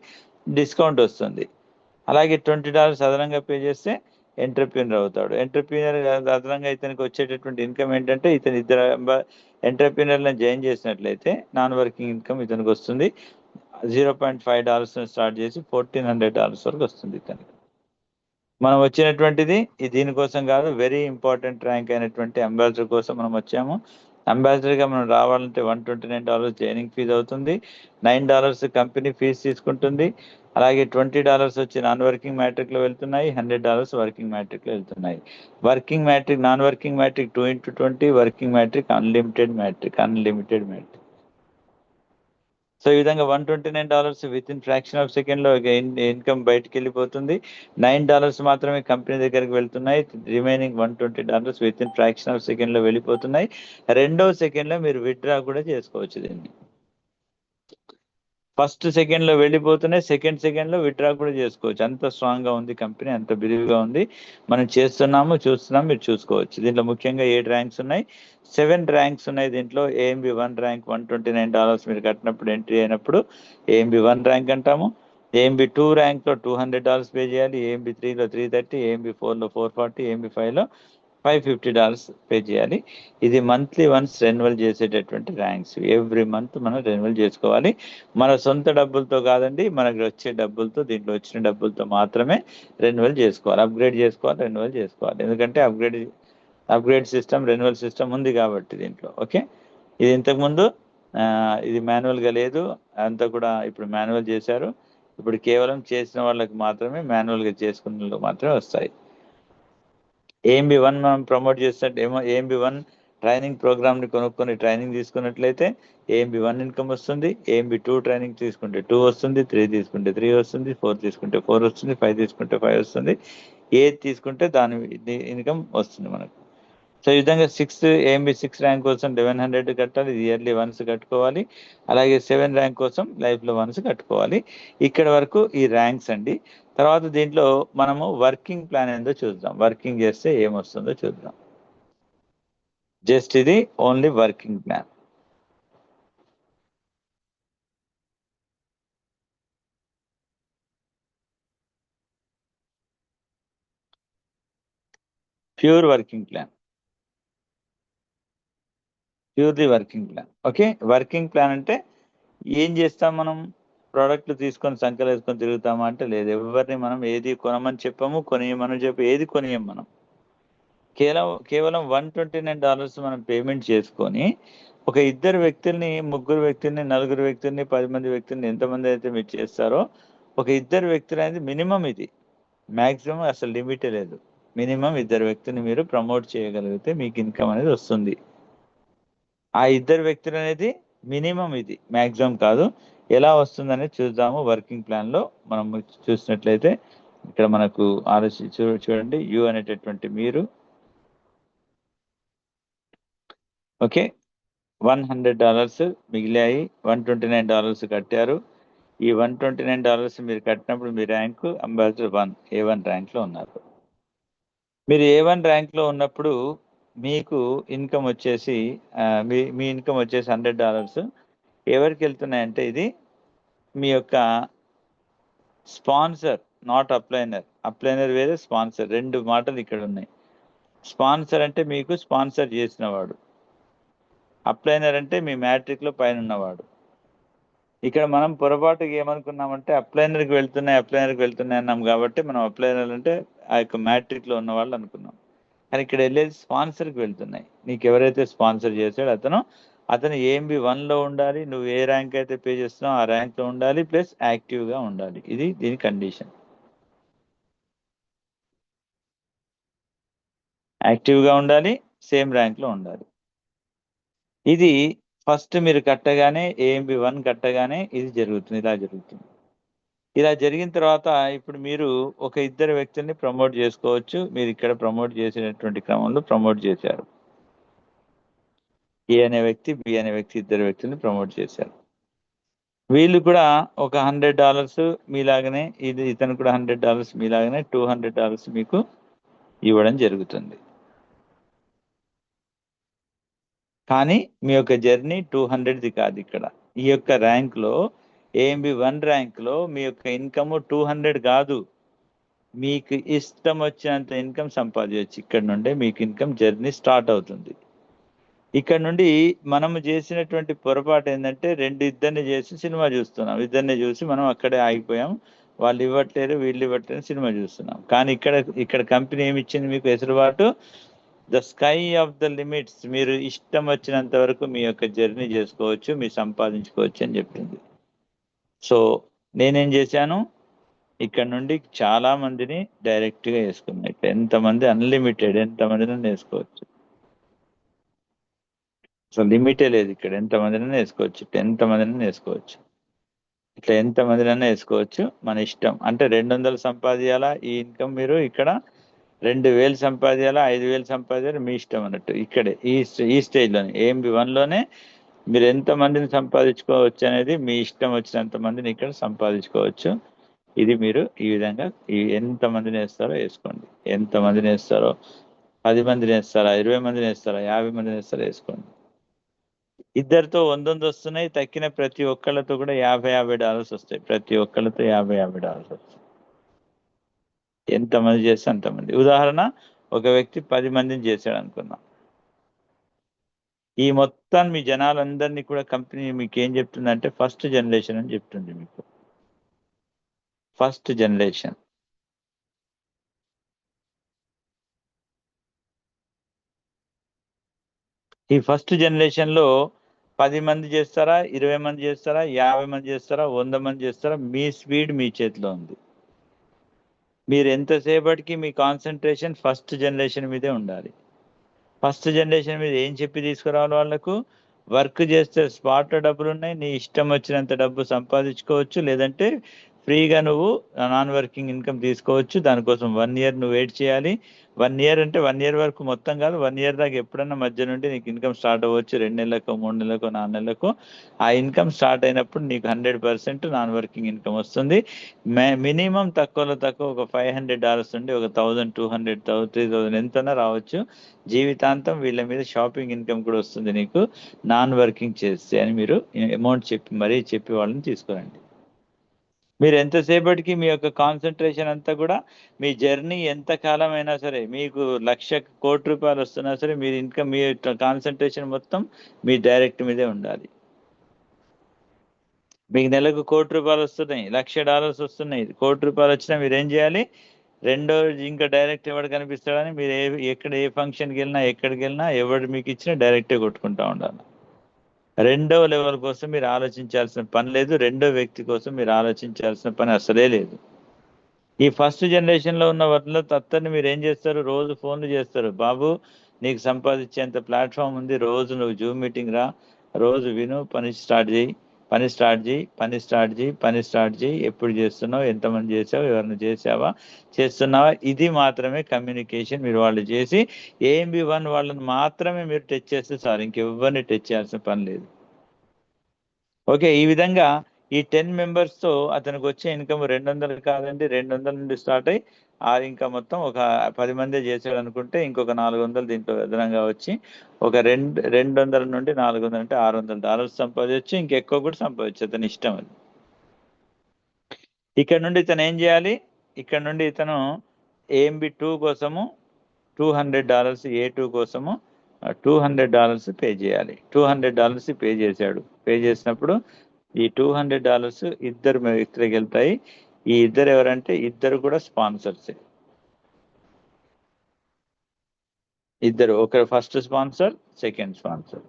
డిస్కౌంట్ వస్తుంది. అలాగే $20 అదనంగా పే చేస్తే ఎంటర్ప్రీనర్ అవుతాడు. ఎంటర్ప్రీనర్ అదనంగా ఇతనికి వచ్చేటటువంటి ఇన్కమ్ ఏంటంటే, ఇతను ఇద్దరు ఎంటర్ప్రీనర్లను జాయిన్ చేసినట్లయితే నాన్ వర్కింగ్ ఇన్కమ్ ఇతనికి వస్తుంది. $0.5 స్టార్ట్ చేసి $1400 వరకు వస్తుంది ఇతనికి. మనం వచ్చినటువంటిది దీనికోసం కాదు, వెరీ ఇంపార్టెంట్ ర్యాంక్ అయినటువంటి అంబాసిడర్ కోసం మనం వచ్చాము. అంబాసిడర్గా మనం రావాలంటే $129 జాయినింగ్ ఫీజు అవుతుంది, $9 కంపెనీ ఫీజు తీసుకుంటుంది, అలాగే $20 వచ్చి నాన్ వర్కింగ్ మ్యాట్రిక్లో వెళ్తున్నాయి, $100 వర్కింగ్ మ్యాట్రిక్లో వెళ్తున్నాయి. Working matrix, non working matrix 2x20, working matrix unlimited matrix. So ఈ విధంగా $129 విత్ ఇన్ ఫ్రాక్షన్ ఆఫ్ సెకండ్లో ఇన్కమ్ బయటికి వెళ్ళిపోతుంది. $9 మాత్రమే కంపెనీ దగ్గరికి వెళ్తున్నాయి. Remaining $120 within fraction of సెకండ్లో వెళ్ళిపోతున్నాయి. రెండో సెకండ్లో మీరు విత్డ్రా కూడా చేసుకోవచ్చు దీన్ని. ఫస్ట్ సెకండ్లో వెళ్ళిపోతున్నాయి, సెకండ్లో విత్డ్రా కూడా చేసుకోవచ్చు. అంత స్ట్రాంగ్గా ఉంది కంపెనీ, అంత బిలీవ్గా ఉంది. మనం చూస్తున్నాం, మీరు చూసుకోవచ్చు. దీంట్లో ముఖ్యంగా 7 ర్యాంక్స్ ఉన్నాయి, 7 ర్యాంక్స్ ఉన్నాయి. దీంట్లో AMB1 ర్యాంక్ $129 మీరు కట్టినప్పుడు ఎంట్రీ అయినప్పుడు AMB1 ర్యాంక్ అంటాము. AMB2 ర్యాంక్లో $200 పే చేయాలి, AMB3లో $330, AMB4లో $440, AMB5లో $550 పే చేయాలి. ఇది మంత్లీ వన్స్ రెన్యువల్ చేసేటటువంటి ర్యాంక్స్. ఎవ్రీ మంత్ మనం రెన్యువల్ చేసుకోవాలి. మన సొంత డబ్బులతో కాదండి, మనకు వచ్చే డబ్బులతో, దీంట్లో వచ్చిన డబ్బులతో మాత్రమే రెన్యువల్ చేసుకోవాలి. అప్గ్రేడ్ చేసుకోవాలి, రెన్యువల్ చేసుకోవాలి. ఎందుకంటే అప్గ్రేడ్ సిస్టమ్, రెన్యువల్ సిస్టమ్ ఉంది కాబట్టి దీంట్లో. ఓకే, ఇది ఇంతకుముందు ఇది మాన్యువల్గా లేదు, అంతా కూడా ఇప్పుడు మాన్యువల్ చేశారు. ఇప్పుడు కేవలం చేసిన వాళ్ళకి మాత్రమే, మాన్యువల్గా చేసుకున్న వాళ్ళకి మాత్రమే వస్తాయి. AMB1 మనం ప్రమోట్ చేసినట్టు AMB1 ట్రైనింగ్ ప్రోగ్రామ్ని కొనుక్కొని ట్రైనింగ్ తీసుకున్నట్లయితే AMB1 ఇన్కమ్ వస్తుంది. AMB2 ట్రైనింగ్ తీసుకుంటే 2 వస్తుంది, 3 తీసుకుంటే 3 వస్తుంది, 4 తీసుకుంటే 4 వస్తుంది, 5 తీసుకుంటే 5 వస్తుంది, ఏది తీసుకుంటే దాని ఇన్కమ్ వస్తుంది మనకు. సో ఈ విధంగా AMB6 ర్యాంక్ కోసం $1100 కట్టాలి, ఇయర్లీ వన్స్ కట్టుకోవాలి. అలాగే 7 ర్యాంక్ కోసం లైఫ్లో వన్స్ కట్టుకోవాలి. ఇక్కడ వరకు ఈ ర్యాంక్స్ అండి. తర్వాత దీంట్లో మనము వర్కింగ్ ప్లాన్ ఏందో చూద్దాం. వర్కింగ్ చేస్తే ఏమొస్తుందో చూద్దాం. జస్ట్ ఇది only working plan. Purely working plan. Okay, working plan అంటే ఏం చేస్తాం మనం? ప్రోడక్ట్లు తీసుకొని సంఖ్యలు వేసుకొని తిరుగుతామా అంటే లేదు. ఎవరిని మనం ఏది కొనమని చెప్పాము, కొనియమని చెప్పి ఏది కొనియం మనం. కేవలం $129 మనం పేమెంట్ చేసుకొని ఒక ఇద్దరు వ్యక్తుల్ని, ముగ్గురు వ్యక్తుల్ని, నలుగురు వ్యక్తుల్ని, 10 మంది వ్యక్తుల్ని ఎంతమంది అయితే మీరు చేస్తారో ఒక ఇద్దరు వ్యక్తులు అనేది మినిమం ఇది. మాక్సిమం అసలు లిమిటే లేదు. మినిమం ఇద్దరు వ్యక్తిని మీరు ప్రమోట్ చేయగలిగితే మీకు ఇన్కమ్ అనేది వస్తుంది. ఆ ఇద్దరు వ్యక్తులు అనేది మినిమం ఇది, మాక్సిమం కాదు. ఎలా వస్తుందనేది చూద్దాము వర్కింగ్ ప్లాన్లో. మనం చూసినట్లయితే ఇక్కడ మనకు చూడండి, యు అనేటటువంటి మీరు ఓకే $100 మిగిలాయి. $129 కట్టారు. ఈ $129 మీరు కట్టినప్పుడు మీ ర్యాంకు అంబాసిడర్ 1 A1 ర్యాంక్లో ఉన్నారు. మీరు A1 ర్యాంక్లో ఉన్నప్పుడు మీకు ఇన్కమ్ వచ్చేసి మీ ఇన్కమ్ వచ్చేసి $100 ఎవరికి వెళ్తున్నాయంటే ఇది మీ యొక్క స్పాన్సర్, నాట్ అప్లైనర్. అప్లైనర్ వేరే, స్పాన్సర్, 2 మాటలు ఇక్కడ ఉన్నాయి. స్పాన్సర్ అంటే మీకు స్పాన్సర్ చేసినవాడు, అప్లైనర్ అంటే మీ మ్యాట్రిక్లో పైన ఉన్నవాడు. ఇక్కడ మనం పొరపాటుగా ఏమనుకున్నామంటే అప్లైనర్కి వెళ్తున్నాయి అన్నాం కాబట్టి మనం అప్లైనర్ అంటే ఆ యొక్క మ్యాట్రిక్లో ఉన్న వాళ్ళు అనుకున్నాం. కానీ ఇక్కడ వెళ్ళేది స్పాన్సర్కి వెళ్తున్నాయి. నీకు ఎవరైతే స్పాన్సర్ చేశాడో అతను AMB 1లో ఉండాలి. నువ్వు ఏ ర్యాంక్ అయితే పే చేస్తున్నావు ఆ ర్యాంక్లో ఉండాలి, ప్లస్ యాక్టివ్గా ఉండాలి. ఇది దీని కండిషన్. యాక్టివ్గా ఉండాలి, సేమ్ ర్యాంక్లో ఉండాలి. ఇది ఫస్ట్ మీరు కట్టగానే, AMB 1 కట్టగానే ఇది జరుగుతుంది, ఇలా జరుగుతుంది. ఇలా జరిగిన తర్వాత ఇప్పుడు మీరు ఒక ఇద్దరు వ్యక్తుల్ని ప్రమోట్ చేసుకోవచ్చు. మీరు ఇక్కడ ప్రమోట్ చేసినటువంటి క్రమంలో ప్రమోట్ చేశారు. A అనే వ్యక్తి, B అనే వ్యక్తి, ఇద్దరు వ్యక్తుల్ని ప్రమోట్ చేశారు. వీళ్ళు కూడా ఒక $100 మీలాగనే, ఇతను కూడా $100 మీలాగనే $200 మీకు ఇవ్వడం జరుగుతుంది. కానీ మీ యొక్క జర్నీ 200ది కాదు. ఇక్కడ ఈ యొక్క ర్యాంక్లో, AMB 1 ర్యాంక్లో మీ యొక్క ఇన్కమ్ 200 కాదు. మీకు ఇష్టం వచ్చినంత ఇన్కమ్ సంపాదించవచ్చు. ఇక్కడ నుండే మీకు ఇన్కమ్ జర్నీ స్టార్ట్ అవుతుంది. ఇక్కడ నుండి మనము చేసినటువంటి పొరపాటు ఏంటంటే ఇద్దరిని చేసి సినిమా చూస్తున్నాం. ఇద్దరిని చూసి మనం అక్కడే ఆగిపోయాం. వాళ్ళు ఇవ్వట్లేరు, వీళ్ళు ఇవ్వట్లేరు, సినిమా చూస్తున్నాం. కానీ ఇక్కడ కంపెనీ ఏమి ఇచ్చింది మీకు వెసులుబాటు? The sky of the limits. మీరు ఇష్టం వచ్చినంత వరకు మీ యొక్క జర్నీ చేసుకోవచ్చు, మీరు సంపాదించుకోవచ్చు అని చెప్పింది. సో నేనేం చేశాను, ఇక్కడ నుండి చాలా మందిని డైరెక్ట్గా వేసుకున్నాను. ఇక్కడ ఎంతమంది అన్లిమిటెడ్, ఎంతమందిని వేసుకోవచ్చు. సో లిమిటే లేదు. ఇక్కడ ఎంతమందినైనా వేసుకోవచ్చు, ఎంతమందినైనా వేసుకోవచ్చు, ఇట్లా ఎంతమందినైనా వేసుకోవచ్చు, మన ఇష్టం. అంటే 200 సంపాదించాలా ఈ ఇన్కమ్, మీరు ఇక్కడ 2000 సంపాదించాలా, 5000 సంపాదించాలా, మీ ఇష్టం అన్నట్టు. ఇక్కడే ఈ స్టేజ్లోనే AMB 1లోనే మీరు ఎంతమందిని సంపాదించుకోవచ్చు అనేది మీ ఇష్టం వచ్చినంత మందిని ఇక్కడ సంపాదించుకోవచ్చు. ఇది మీరు ఈ విధంగా ఎంతమందిని వేస్తారో వేసుకోండి. ఎంతమందిని వేస్తారో, 10 మందిని వేస్తారా, 20 మందిని వేస్తారా, 50 మందిని వేస్తారా వేసుకోండి. ఇద్దరితో 100 వస్తున్నాయి. తక్కిన ప్రతి ఒక్కళ్ళతో కూడా $50 వస్తాయి. ప్రతి ఒక్కళ్ళతో $50 వస్తాయి. ఎంతమంది చేస్తే అంతమంది. ఉదాహరణ, ఒక వ్యక్తి 10 మందిని చేశాడు అనుకుందాం. ఈ మొత్తం మీ జనాలందరినీ కూడా కంపెనీ మీకు ఏం చెప్తుందంటే ఫస్ట్ జనరేషన్ అని చెప్తుంది. మీకు ఫస్ట్ జనరేషన్. ఈ ఫస్ట్ జనరేషన్లో 10 మంది చేస్తారా, 20 మంది చేస్తారా, 50 మంది చేస్తారా, 100 మంది చేస్తారా, మీ స్పీడ్ మీ చేతిలో ఉంది. మీరు ఎంతసేపటికి మీ కాన్సన్ట్రేషన్ ఫస్ట్ జనరేషన్ మీదే ఉండాలి. ఫస్ట్ జనరేషన్ మీద ఏం చెప్పి తీసుకురావాలి? వాళ్ళకు వర్క్ చేస్తే స్పాట్లో డబ్బులు ఉన్నాయి, నీ ఇష్టం వచ్చినంత డబ్బు సంపాదించుకోవచ్చు, లేదంటే ఫ్రీగా నువ్వు నాన్ వర్కింగ్ ఇన్కమ్ తీసుకోవచ్చు. దానికోసం 1 ఇయర్ నువ్వు వెయిట్ చేయాలి. 1 ఇయర్ అంటే 1 ఇయర్ వరకు మొత్తం కాదు, 1 ఇయర్ దాకా ఎప్పుడన్నా మధ్య నుండి నీకు ఇన్కమ్ స్టార్ట్ అవ్వచ్చు. 2 నెలలకు, 3 నెలలకు, 4 నెలలకు. ఆ ఇన్కమ్ స్టార్ట్ అయినప్పుడు నీకు 100% నాన్ వర్కింగ్ ఇన్కమ్ వస్తుంది. మినిమం తక్కువలో తక్కువ ఒక $500 నుండి ఒక 1200, 3000 ఎంతనా రావచ్చు. జీవితాంతం వీళ్ళ మీద షాపింగ్ ఇన్కమ్ కూడా వస్తుంది నీకు నాన్ వర్కింగ్ చేస్తే అని మీరు అమౌంట్ చెప్పి వాళ్ళని తీసుకురండి. మీరు ఎంతసేపటికి మీ యొక్క కాన్సన్ట్రేషన్ అంతా కూడా మీ జర్నీ ఎంత కాలం అయినా సరే, మీకు ₹1,00,00,000 వస్తున్నా సరే, మీరు ఇన్కమ్, మీ కాన్సన్ట్రేషన్ మొత్తం మీ డైరెక్ట్ మీదే ఉండాలి. మీకు నెలకు ₹1,00,00,000 వస్తున్నాయి, $1,00,000 వస్తున్నాయి, ₹1,00,00,000 వచ్చినా మీరు ఏం చేయాలి? రెండో ఇంకా డైరెక్ట్ ఎవడు కనిపిస్తాడని మీరు ఎక్కడ ఏ ఫంక్షన్కి వెళ్ళినా ఎక్కడికి వెళ్ళినా ఎవడు మీకు ఇచ్చినా డైరెక్టే కొట్టుకుంటా ఉండాలి. రెండో లెవెల్ కోసం మీరు ఆలోచించాల్సిన పని లేదు. రెండో వ్యక్తి కోసం మీరు ఆలోచించాల్సిన పని అసలే లేదు. ఈ ఫస్ట్ జనరేషన్లో ఉన్న వాటిలో తత్తని మీరు ఏం చేస్తారు? రోజు ఫోన్లు చేస్తారు. బాబు నీకు సంపాదించేంత ప్లాట్ఫామ్ ఉంది, రోజు నువ్వు జూమ్ మీటింగ్ రా, రోజు విను, పని స్టార్ట్ చేయి, పని స్టార్ట్ చేయి, పని స్టార్ట్ చేయి, పని స్టార్ట్ చేయి, ఎప్పుడు చేస్తున్నావు, ఎంతమంది చేసావు, ఎవరిని చేసావా, చేస్తున్నావా, ఇది మాత్రమే కమ్యూనికేషన్ మీరు వాళ్ళు చేసి AMB1 వాళ్ళని మాత్రమే మీరు టచ్ చేస్తే సార్, ఇంకెవ్వరిని టచ్ చేయాల్సిన పని లేదు. ఓకే, ఈ విధంగా ఈ 10 మెంబర్స్తో అతనికి వచ్చే ఇన్కమ్ 200 కాదండి, 200 నుండి స్టార్ట్ అయ్యి ఇంకా మొత్తం ఒక 10 మంది చేసాడు అనుకుంటే ఇంకొక 400 దీంట్లో అదనంగా వచ్చి ఒక 200 నుండి 400 అంటే $600 సంపాదించవచ్చు. ఇంకెక్కువ కూడా సంపాదించు, అతని ఇష్టం అది. ఇక్కడ నుండి ఇతను ఏం చేయాలి? ఇక్కడ నుండి ఇతను AMB2 కోసము $200, A2 కోసము $200 పే చేయాలి. $200 పే చేశాడు. పే చేసినప్పుడు ఈ $200 ఇద్దరు వ్యక్తులకు వెళ్తాయి. ఈ ఇద్దరు ఎవరంటే ఇద్దరు కూడా స్పాన్సర్సే. ఇద్దరు, ఒక ఫస్ట్ స్పాన్సర్, సెకండ్ స్పాన్సర్.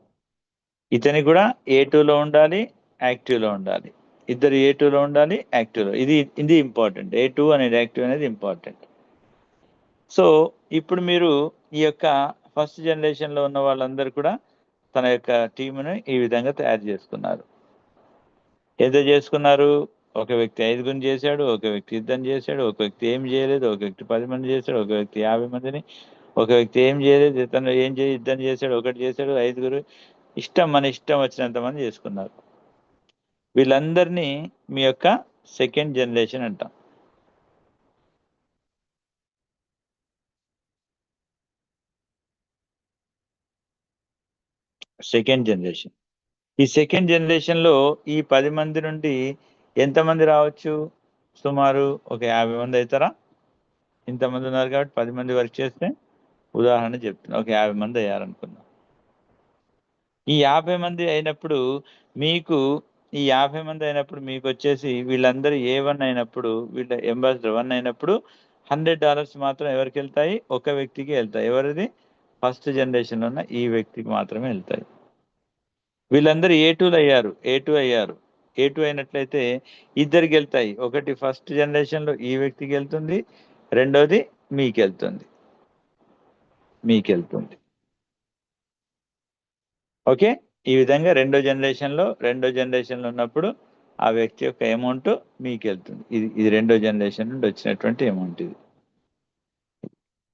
ఇతని కూడా A2లో ఉండాలి, యాక్టివ్లో ఉండాలి. ఇద్దరు A2లో ఉండాలి, యాక్టివ్లో. ఇది ఇంపార్టెంట్. A2 అనేది యాక్టివ్ అనేది ఇంపార్టెంట్. సో ఇప్పుడు మీరు ఈ యొక్క ఫస్ట్ జనరేషన్లో ఉన్న వాళ్ళందరూ కూడా తన యొక్క టీమును ఈ విధంగా తయారు చేసుకున్నారు. ఏదో చేసుకున్నారు, ఒక వ్యక్తి 5గురిని చేశాడు, ఒక వ్యక్తి యుద్ధం చేశాడు, ఒక వ్యక్తి ఏం చేయలేదు, ఒక వ్యక్తి 10 మంది చేశాడు, ఒక వ్యక్తి 50 మందిని, ఒక వ్యక్తి ఏం చేయలేదు, ఇతను యుద్ధం చేశాడు, ఒకటి చేశాడు, 5గురు. మన ఇష్టం వచ్చినంత మంది చేసుకున్నారు. వీళ్ళందరినీ మీ యొక్క సెకండ్ జనరేషన్ అంటాం. Second generation. ఈ సెకండ్ జనరేషన్లో ఈ 10 మంది నుండి ఎంతమంది రావచ్చు? సుమారు ఒక 50 మంది అవుతారా? ఇంతమంది ఉన్నారు కాబట్టి 10 మంది వర్క్ చేస్తే ఉదాహరణ చెప్తున్నా, ఒక 50 మంది అయ్యారనుకుందాం. ఈ 50 మంది అయినప్పుడు మీకు ఈ 50 మంది అయినప్పుడు మీకు వచ్చేసి వీళ్ళందరూ A1 అయినప్పుడు, వీళ్ళ అంబాసిడర్ 1 అయినప్పుడు $100 మాత్రం ఎవరికి వెళ్తాయి? ఒక వ్యక్తికి వెళ్తాయి. ఎవరిది? ఫస్ట్ జనరేషన్లో ఉన్న ఈ వ్యక్తికి మాత్రమే వెళ్తాయి. వీళ్ళందరూ A2 అయ్యారు. A2 అయినట్లయితే ఇద్దరికి వెళ్తాయి. ఒకటి ఫస్ట్ జనరేషన్లో ఈ వ్యక్తికి వెళ్తుంది, రెండోది మీకెళ్తుంది. ఓకే, ఈ విధంగా రెండో జనరేషన్లో ఉన్నప్పుడు ఆ వ్యక్తి యొక్క అమౌంట్ మీకు వెళ్తుంది. ఇది రెండో జనరేషన్ నుండి వచ్చినటువంటి అమౌంట్.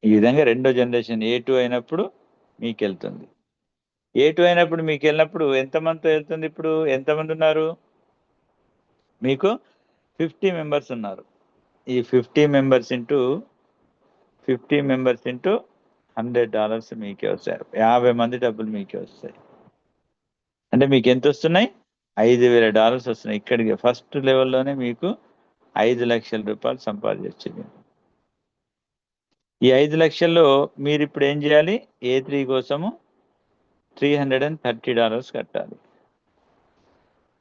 ఈ విధంగా రెండో జనరేషన్ A2 అయినప్పుడు మీకు వెళ్తుంది. A2 అయినప్పుడు మీకు వెళ్ళినప్పుడు ఎంతమందితో వెళ్తుంది? ఇప్పుడు ఎంతమంది ఉన్నారు? మీకు 50 మెంబర్స్ ఉన్నారు. ఈ 50 మెంబర్స్ ఇంటూ $100 మీకే వస్తాయి. 50 మంది డబ్బులు మీకే వస్తాయి. అంటే మీకు ఎంత వస్తున్నాయి? $5,000 వస్తున్నాయి. ఇక్కడికి ఫస్ట్ లెవెల్లోనే మీకు $5 లక్షల సంపాదించింది. ఈ 5 లక్షల్లో మీరు ఇప్పుడు ఏం చేయాలి? A3 కోసము $330 కట్టాలి.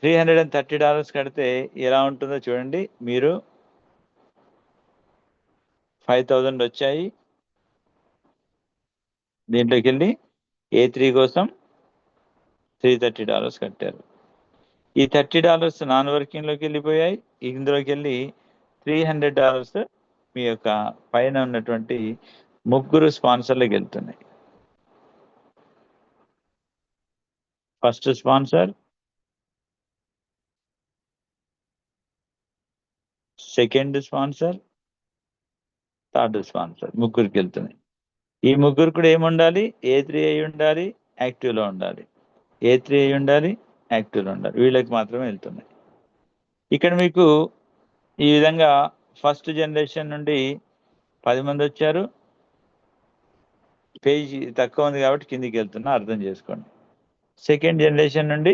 $330 కడితే ఎలా ఉంటుందో చూడండి. మీరు 5,000 వచ్చాయి. దీంట్లోకి వెళ్ళి A3 కోసం $330 కట్టారు. ఈ $30 నాన్ వర్కింగ్లోకి వెళ్ళిపోయాయి. ఇందులోకి వెళ్ళి $300 మీ యొక్క పైన ఉన్నటువంటి ముగ్గురు స్పాన్సర్లకు వెళ్తున్నాయి. First sponsor, second sponsor, third sponsor, ముగ్గురికి వెళ్తున్నాయి. ఈ ముగ్గురు కూడా ఏముండాలి? A3 అయి ఉండాలి, యాక్టివ్లో ఉండాలి. A3 అయి ఉండాలి, యాక్టివ్లో ఉండాలి. వీళ్ళకి మాత్రమే వెళ్తున్నాయి. ఇక్కడ మీకు ఈ విధంగా ఫస్ట్ జనరేషన్ నుండి 10 మంది వచ్చారు. పేజీ తక్కువ ఉంది కాబట్టి కిందికి వెళ్తున్నా, అర్థం చేసుకోండి. సెకండ్ జనరేషన్ నుండి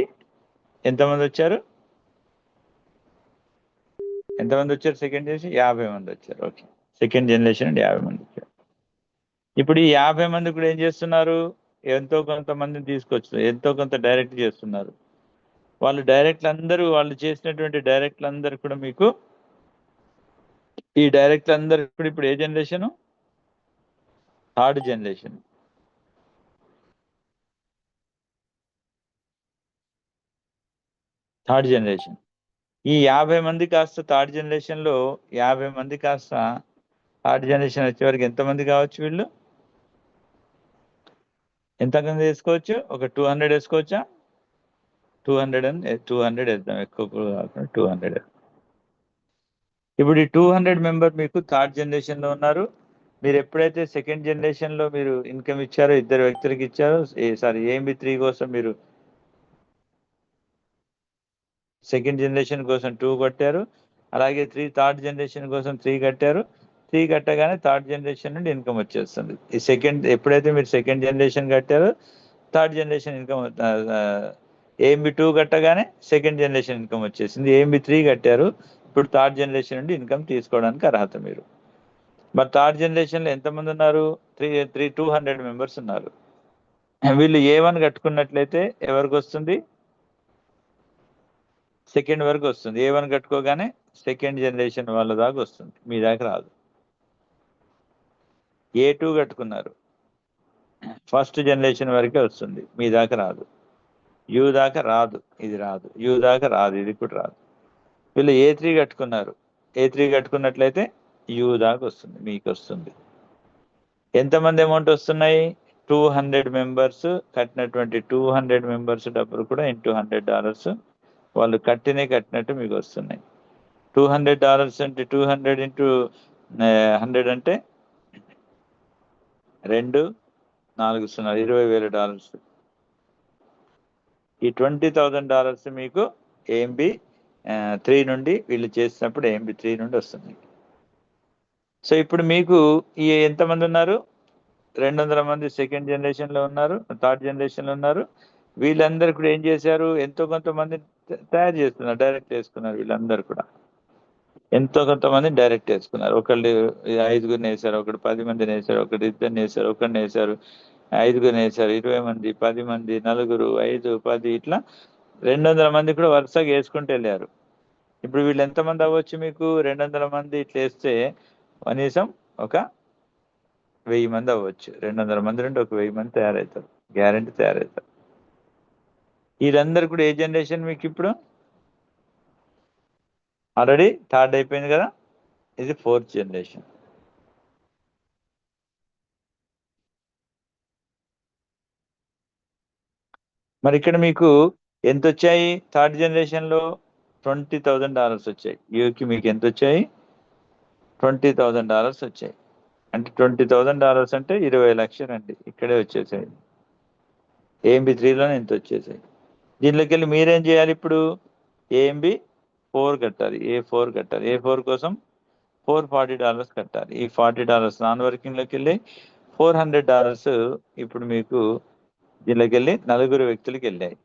ఎంతమంది వచ్చారు? సెకండ్ జనరేషన్ 50 మంది వచ్చారు. ఓకే, సెకండ్ జనరేషన్ నుండి 50 మంది వచ్చారు. ఇప్పుడు ఈ 50 మంది కూడా ఏం చేస్తున్నారు? ఎంతో కొంతమందిని తీసుకొచ్చారు, ఎంతో కొంత డైరెక్ట్ చేస్తున్నారు. వాళ్ళు చేసినటువంటి డైరెక్ట్లు అందరూ కూడా మీకు ఈ డైరెక్టర్ అందరు ఇప్పుడు ఏ generation? Third generation. Third generation. ఈ 50 మంది కాస్త థర్డ్ జనరేషన్ లో 50 మంది కాస్త థర్డ్ జనరేషన్ వచ్చే వరకు ఎంతమంది కావచ్చు వీళ్ళు? ఎంతమంది వేసుకోవచ్చు? ఒక 200 వేసుకోవచ్చా? 200 వేద్దాం, ఎక్కువ కాకుండా 200. ఇప్పుడు ఈ 200 మెంబర్ మీకు థర్డ్ జనరేషన్ లో ఉన్నారు. మీరు ఎప్పుడైతే సెకండ్ జనరేషన్ లో మీరు ఇన్కమ్ ఇచ్చారో, ఇద్దరు వ్యక్తులకు ఇచ్చారో, సారీ AMB3 కోసం మీరు సెకండ్ జనరేషన్ కోసం 2 కట్టారు, అలాగే థర్డ్ జనరేషన్ కోసం 3 కట్టారు. 3 కట్టగానే థర్డ్ జనరేషన్ నుండి ఇన్కమ్ వచ్చేస్తుంది. ఈ ఎప్పుడైతే మీరు సెకండ్ జనరేషన్ కట్టారో థర్డ్ జనరేషన్ ఇన్కమ్, AMB2 కట్టగానే సెకండ్ జనరేషన్ ఇన్కమ్ వచ్చేసింది. AMB3 కట్టారు, ఇప్పుడు థర్డ్ జనరేషన్ నుండి ఇన్కమ్ తీసుకోవడానికి అర్హత మీరు. మరి థర్డ్ జనరేషన్ లో ఎంతమంది ఉన్నారు? 200 మెంబర్స్ ఉన్నారు. వీళ్ళు A1 కట్టుకున్నట్లయితే ఎవరికి వస్తుంది? సెకండ్ వరకు వస్తుంది. A1 కట్టుకోగానే సెకండ్ జనరేషన్ వాళ్ళ దాకా వస్తుంది, మీ దాకా రాదు. A2 కట్టుకున్నారు, ఫస్ట్ జనరేషన్ వరకే వస్తుంది, మీ దాకా రాదు. U దాకా రాదు, ఇది రాదు. U దాకా రాదు, ఇది కూడా రాదు. వీళ్ళు A3 కట్టుకున్నారు, A3 కట్టుకున్నట్లయితే U దాకా వస్తుంది, మీకు వస్తుంది. ఎంతమంది అమౌంట్ వస్తున్నాయి? 200 మెంబర్స్ కట్టినటువంటి 200 మెంబర్స్ డబ్బులు కూడా ఇంటూ $100 వాళ్ళు కట్టినట్టు మీకు వస్తున్నాయి. $200 అంటే 200 ఇంటూ 100 అంటే 2 4 0 $20,000. ఈ $20,000 మీకు AMB3 నుండి వీళ్ళు చేసినప్పుడు AMB3 నుండి వస్తుంది. సో ఇప్పుడు మీకు ఈ ఎంతమంది ఉన్నారు? 200 మంది సెకండ్ జనరేషన్ లో ఉన్నారు, థర్డ్ జనరేషన్ లో ఉన్నారు. వీళ్ళందరూ కూడా ఏం చేశారు? ఎంతో కొంతమంది తయారు చేస్తున్నారు, డైరెక్ట్ చేసుకున్నారు. వీళ్ళందరూ కూడా ఎంతో కొంతమంది డైరెక్ట్ వేసుకున్నారు. ఒకళ్ళు 5గురిని వేశారు, ఒకడు 10 మందిని వేశారు, ఒకడు 2 వేశారు, ఒకరిని వేశారు, 5గురిని వేశారు, 20 మంది, 10 మంది, 4, 5, 10 ఇట్లా 200 మంది కూడా వరుసగా వేసుకుంటూ వెళ్ళారు. ఇప్పుడు వీళ్ళు ఎంతమంది అవ్వచ్చు? మీకు 200 మంది ఇట్లా వేస్తే కనీసం ఒక 1000 మంది అవ్వచ్చు. 200 మంది నుండి ఒక 1000 మంది తయారవుతారు, గ్యారంటీ తయారవుతారు. వీళ్ళందరూ కూడా ఏ జనరేషన్ మీకు ఇప్పుడు? ఆల్రెడీ థర్డ్ అయిపోయింది కదా, ఇది ఫోర్త్ జనరేషన్. మరి ఇక్కడ మీకు ఎంత వచ్చాయి? థర్డ్ జనరేషన్ లో $20,000 వచ్చాయి. యూకి మీకు ఎంత వచ్చాయి? $20,000 వచ్చాయి. అంటే $20,000 అంటే 20 లక్షలు అండి, ఇక్కడే వచ్చేసాయి. AMB3లోనే ఇంత వచ్చేసాయి. దీంట్లోకి వెళ్ళి మీరేం చేయాలి? ఇప్పుడు AMB4 కట్టాలి, A4 కట్టాలి. A4 కోసం $440 కట్టాలి. ఈ $40 నాన్ వర్కింగ్ లోకి వెళ్ళి $400 ఇప్పుడు మీకు దీనిలోకి వెళ్ళి 4 వ్యక్తులకి వెళ్ళాయి.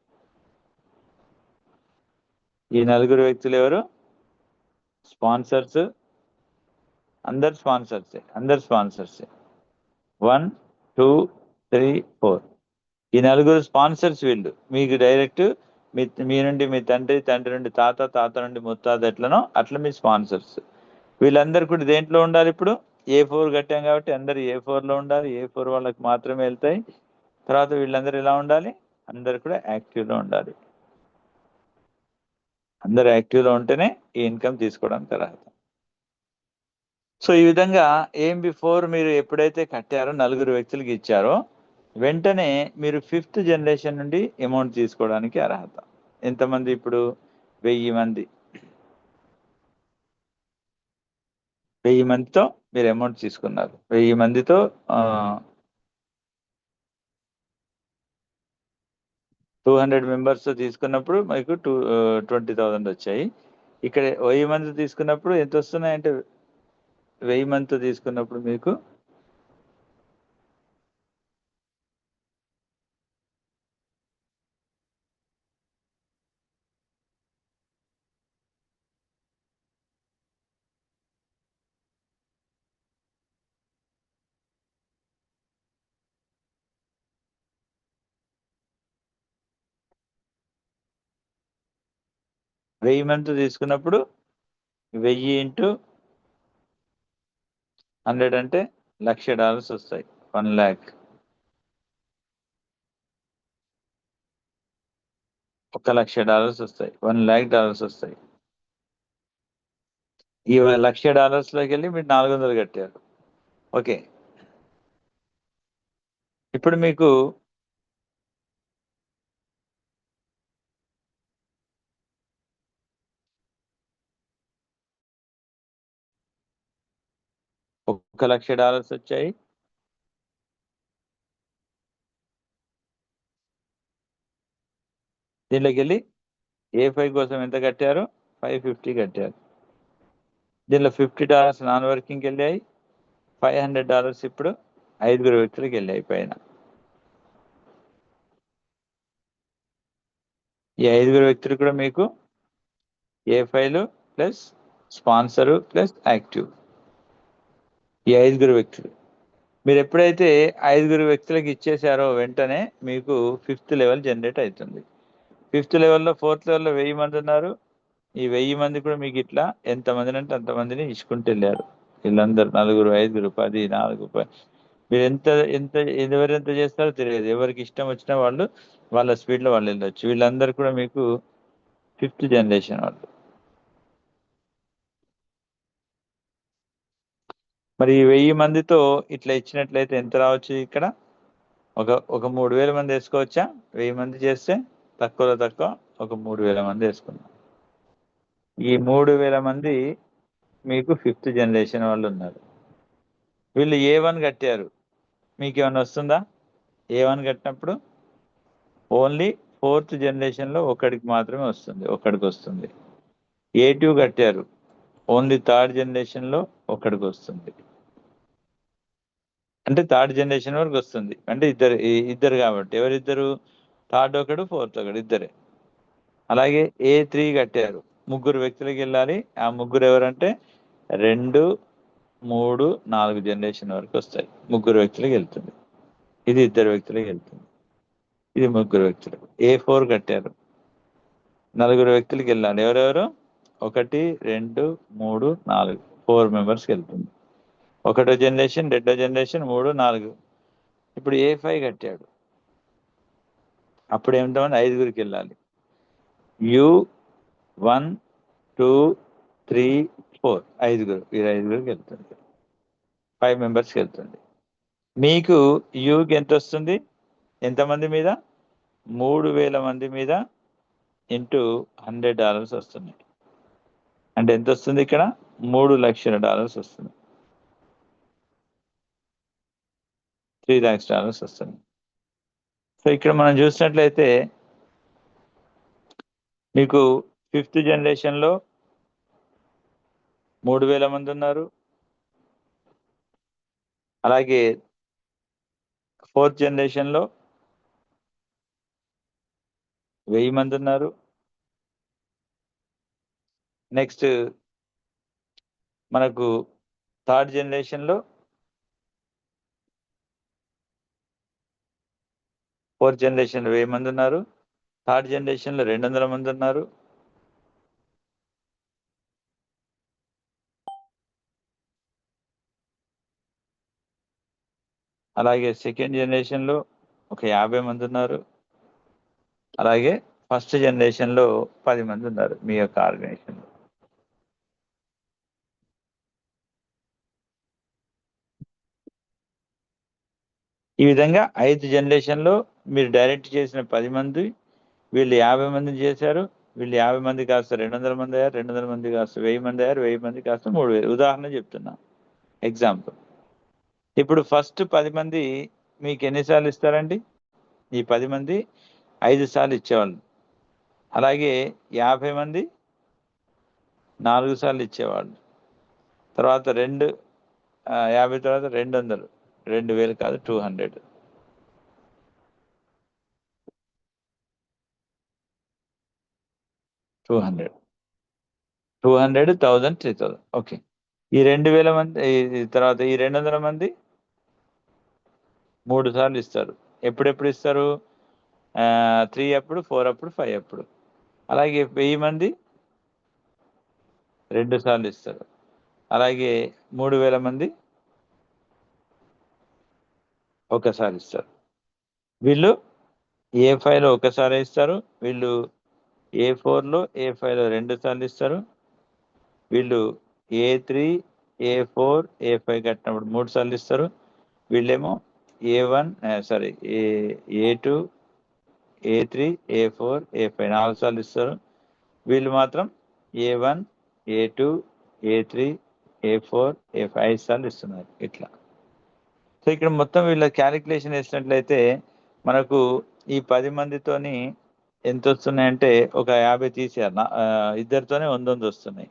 ఈ 4 వ్యక్తులు ఎవరు? స్పాన్సర్స్. అందరు స్పాన్సర్సే, 1, 2, 3, 4. ఈ 4 స్పాన్సర్స్ వీళ్ళు మీకు డైరెక్ట్ మీ నుండి మీ తండ్రి, తండ్రి నుండి తాత, తాత నుండి ముత్తాత ఎట్లనో అట్లా మీ స్పాన్సర్స్. వీళ్ళందరూ కూడా దేంట్లో ఉండాలి? ఇప్పుడు A4 కట్టాం కాబట్టి అందరు A4లో ఉండాలి. A4 వాళ్ళకి మాత్రమే వెళ్తాయి. తర్వాత వీళ్ళందరూ ఎలా ఉండాలి? అందరు కూడా యాక్టివ్లో ఉండాలి. అందరు యాక్టివ్లో ఉంటేనే ఈ ఇన్కమ్ తీసుకోవడానికి అర్హత. సో ఈ విధంగా AMB4 మీరు ఎప్పుడైతే కట్టారో 4 వ్యక్తులకి ఇచ్చారో వెంటనే మీరు 5th జనరేషన్ నుండి అమౌంట్ తీసుకోవడానికి అర్హత. ఎంతమంది ఇప్పుడు? 1000 మంది. 1000 మందితో మీరు అమౌంట్ తీసుకున్నారు. 1000 మందితో 200 మెంబర్స్ తీసుకున్నప్పుడు మీకు 20,000 వచ్చాయి. ఇక్కడ 1000 మంది తీసుకున్నప్పుడు ఎంత వస్తున్నాయి అంటే 1000 మందితో తీసుకున్నప్పుడు మీకు 1000 మందితో తీసుకున్నప్పుడు 1000 ఇంటూ 100 అంటే $1,00,000 వస్తాయి. 1,00,000. $1,00,000 వస్తాయి. $1,00,000 వస్తాయి. ఈ $1,00,000 వెళ్ళి మీరు 400 కట్టారు. ఓకే. ఇప్పుడు మీకు $1,00,000 వచ్చాయి. దీనిలోకి వెళ్ళి A5 కోసం ఎంత కట్టారు? 550 కట్టారు. దీనిలో $50 నాన్ వర్కింగ్కి వెళ్ళాయి. $500 ఇప్పుడు 5 వ్యక్తులకు వెళ్ళాయి పైన. ఈ 5 వ్యక్తులు కూడా మీకు A5 plus sponsor plus active. ఈ 5 వ్యక్తులు మీరు ఎప్పుడైతే 5 వ్యక్తులకు ఇచ్చేసారో వెంటనే మీకు 5th లెవెల్ జనరేట్ అవుతుంది. 5th లెవెల్లో 4th లెవెల్లో 1000 మంది ఉన్నారు. ఈ 1000 మంది కూడా మీకు ఇట్లా ఎంతమందిని అంటే అంతమందిని ఇచ్చుకుంటూ వెళ్ళారు. వీళ్ళందరూ 4, 5, 10, 4 మీరు ఎంత ఎంత ఎవరెంత చేస్తారో తెలియదు. ఎవరికి ఇష్టం వచ్చినా వాళ్ళు వాళ్ళ స్పీడ్లో వాళ్ళు వెళ్ళొచ్చు. వీళ్ళందరూ కూడా మీకు 5th జనరేషన్ వాళ్ళు. మరి ఈ 1000 మందితో ఇట్లా ఇచ్చినట్లయితే ఎంత రావచ్చు? ఇక్కడ ఒక 3000 మంది వేసుకోవచ్చా? 1000 మంది చేస్తే తక్కువలో తక్కువ ఒక 3000 మంది వేసుకుందాం. ఈ 3000 మంది మీకు 5th జనరేషన్ వాళ్ళు ఉన్నారు. వీళ్ళు A1 కట్టారు. మీకేమన్నా వస్తుందా? A1 కట్టినప్పుడు ఓన్లీ 4th జనరేషన్లో ఒకడికి మాత్రమే వస్తుంది. ఒకడికి వస్తుంది. A2 కట్టారు. ఓన్లీ 3rd జనరేషన్లో ఒకడికి వస్తుంది. అంటే 3rd జనరేషన్ వరకు వస్తుంది. అంటే ఇద్దరు కాబట్టి ఎవరిద్దరు? 3rd ఒకడు, 4th ఒకడు, ఇద్దరే. అలాగే A3 కట్టారు. 3 వ్యక్తులకి వెళ్ళాలి. ఆ 3 ఎవరంటే 2, 3, 4 జనరేషన్ వరకు వస్తాయి. 3 వ్యక్తులకి వెళ్తుంది. ఇది 2 వ్యక్తులకి వెళ్తుంది. ఇది 3 వ్యక్తులు. A4 కట్టారు. 4 వ్యక్తులకి వెళ్ళాలి. ఎవరెవరు? 1, 2, 3, 4 4 మెంబర్స్కి వెళ్తుంది. 1వ జనరేషన్, 2వ జనరేషన్, 3, 4. ఇప్పుడు A5 కట్టాడు. అప్పుడు ఏమిటంటే 5 వెళ్ళాలి. U1, 2, 3, 4 5. ఈ 5 వెళ్తుంది. 5 మెంబర్స్కి వెళ్తుంది. మీకు యూకి ఎంత వస్తుంది? ఎంతమంది మీద? 3000 మంది మీద ఇంటూ $100 వస్తుంది. అంటే ఎంత వస్తుంది ఇక్కడ? $3,00,000 వస్తుంది. $3,00,000 వస్తుంది. సో ఇక్కడ మనం చూసినట్లయితే మీకు 5th జనరేషన్లో 3000 మంది ఉన్నారు. అలాగే 4th జనరేషన్లో 1000 మంది ఉన్నారు. నెక్స్ట్ మనకు 3rd జనరేషన్లో 4th జనరేషన్లో 1000 మంది ఉన్నారు. 3rd జనరేషన్లో 200 మంది ఉన్నారు. అలాగే 2nd జనరేషన్లో ఒక 50 మంది ఉన్నారు. అలాగే 1st జనరేషన్లో 10 మంది ఉన్నారు మీ యొక్క ఆర్గనైజేషన్లో. ఈ విధంగా 5 జనరేషన్లో మీరు డైరెక్ట్ చేసిన 10 మంది, వీళ్ళు 50 మందిని చేశారు. వీళ్ళు 50 మంది కాస్త 200 మంది అయ్యారు. 200 మంది కాస్త 1000 మంది అయ్యారు. 1000 మంది కాస్త 3000. ఉదాహరణ చెప్తున్నా, ఎగ్జాంపుల్. ఇప్పుడు ఫస్ట్ 10 మంది మీకు ఎన్నిసార్లు ఇస్తారండి? ఈ 10 మంది 5 సార్లు ఇచ్చేవాళ్ళు. అలాగే 50 మంది 4 సార్లు ఇచ్చేవాళ్ళు. తర్వాత 50 తర్వాత 200, 2000 కాదు 200. 200, 1000, 3000. ఓకే. ఈ 2000 మంది తర్వాత ఈ 200 మంది 3 సార్లు ఇస్తారు. ఎప్పుడెప్పుడు ఇస్తారు? 3 అప్పుడు, 4 అప్పుడు, 5 అప్పుడు. అలాగే 1000 మంది 2 సార్లు ఇస్తారు. అలాగే 3000 మంది ఒకసారి ఇస్తారు. వీళ్ళు A5లో ఒకసారి ఇస్తారు. వీళ్ళు A4లో A5లో 2 సార్లు ఇస్తారు. వీళ్ళు A3 A4 A5 కట్టినప్పుడు 3 సార్లు ఇస్తారు. వీళ్ళేమో A1 A2 A3 A4 A5 4 సార్లు ఇస్తారు. వీళ్ళు మాత్రం A1 A2 A3 A4 A5 5 సార్లు ఇస్తున్నారు ఇట్లా. సో ఇక్కడ మొత్తం వీళ్ళ క్యాలిక్యులేషన్ వేసినట్లయితే మనకు ఈ 10 మందితోని ఎంత వస్తున్నాయంటే ఒక 50 తీసేయాలి. ఇద్దరితోనే 100 వస్తున్నాయి.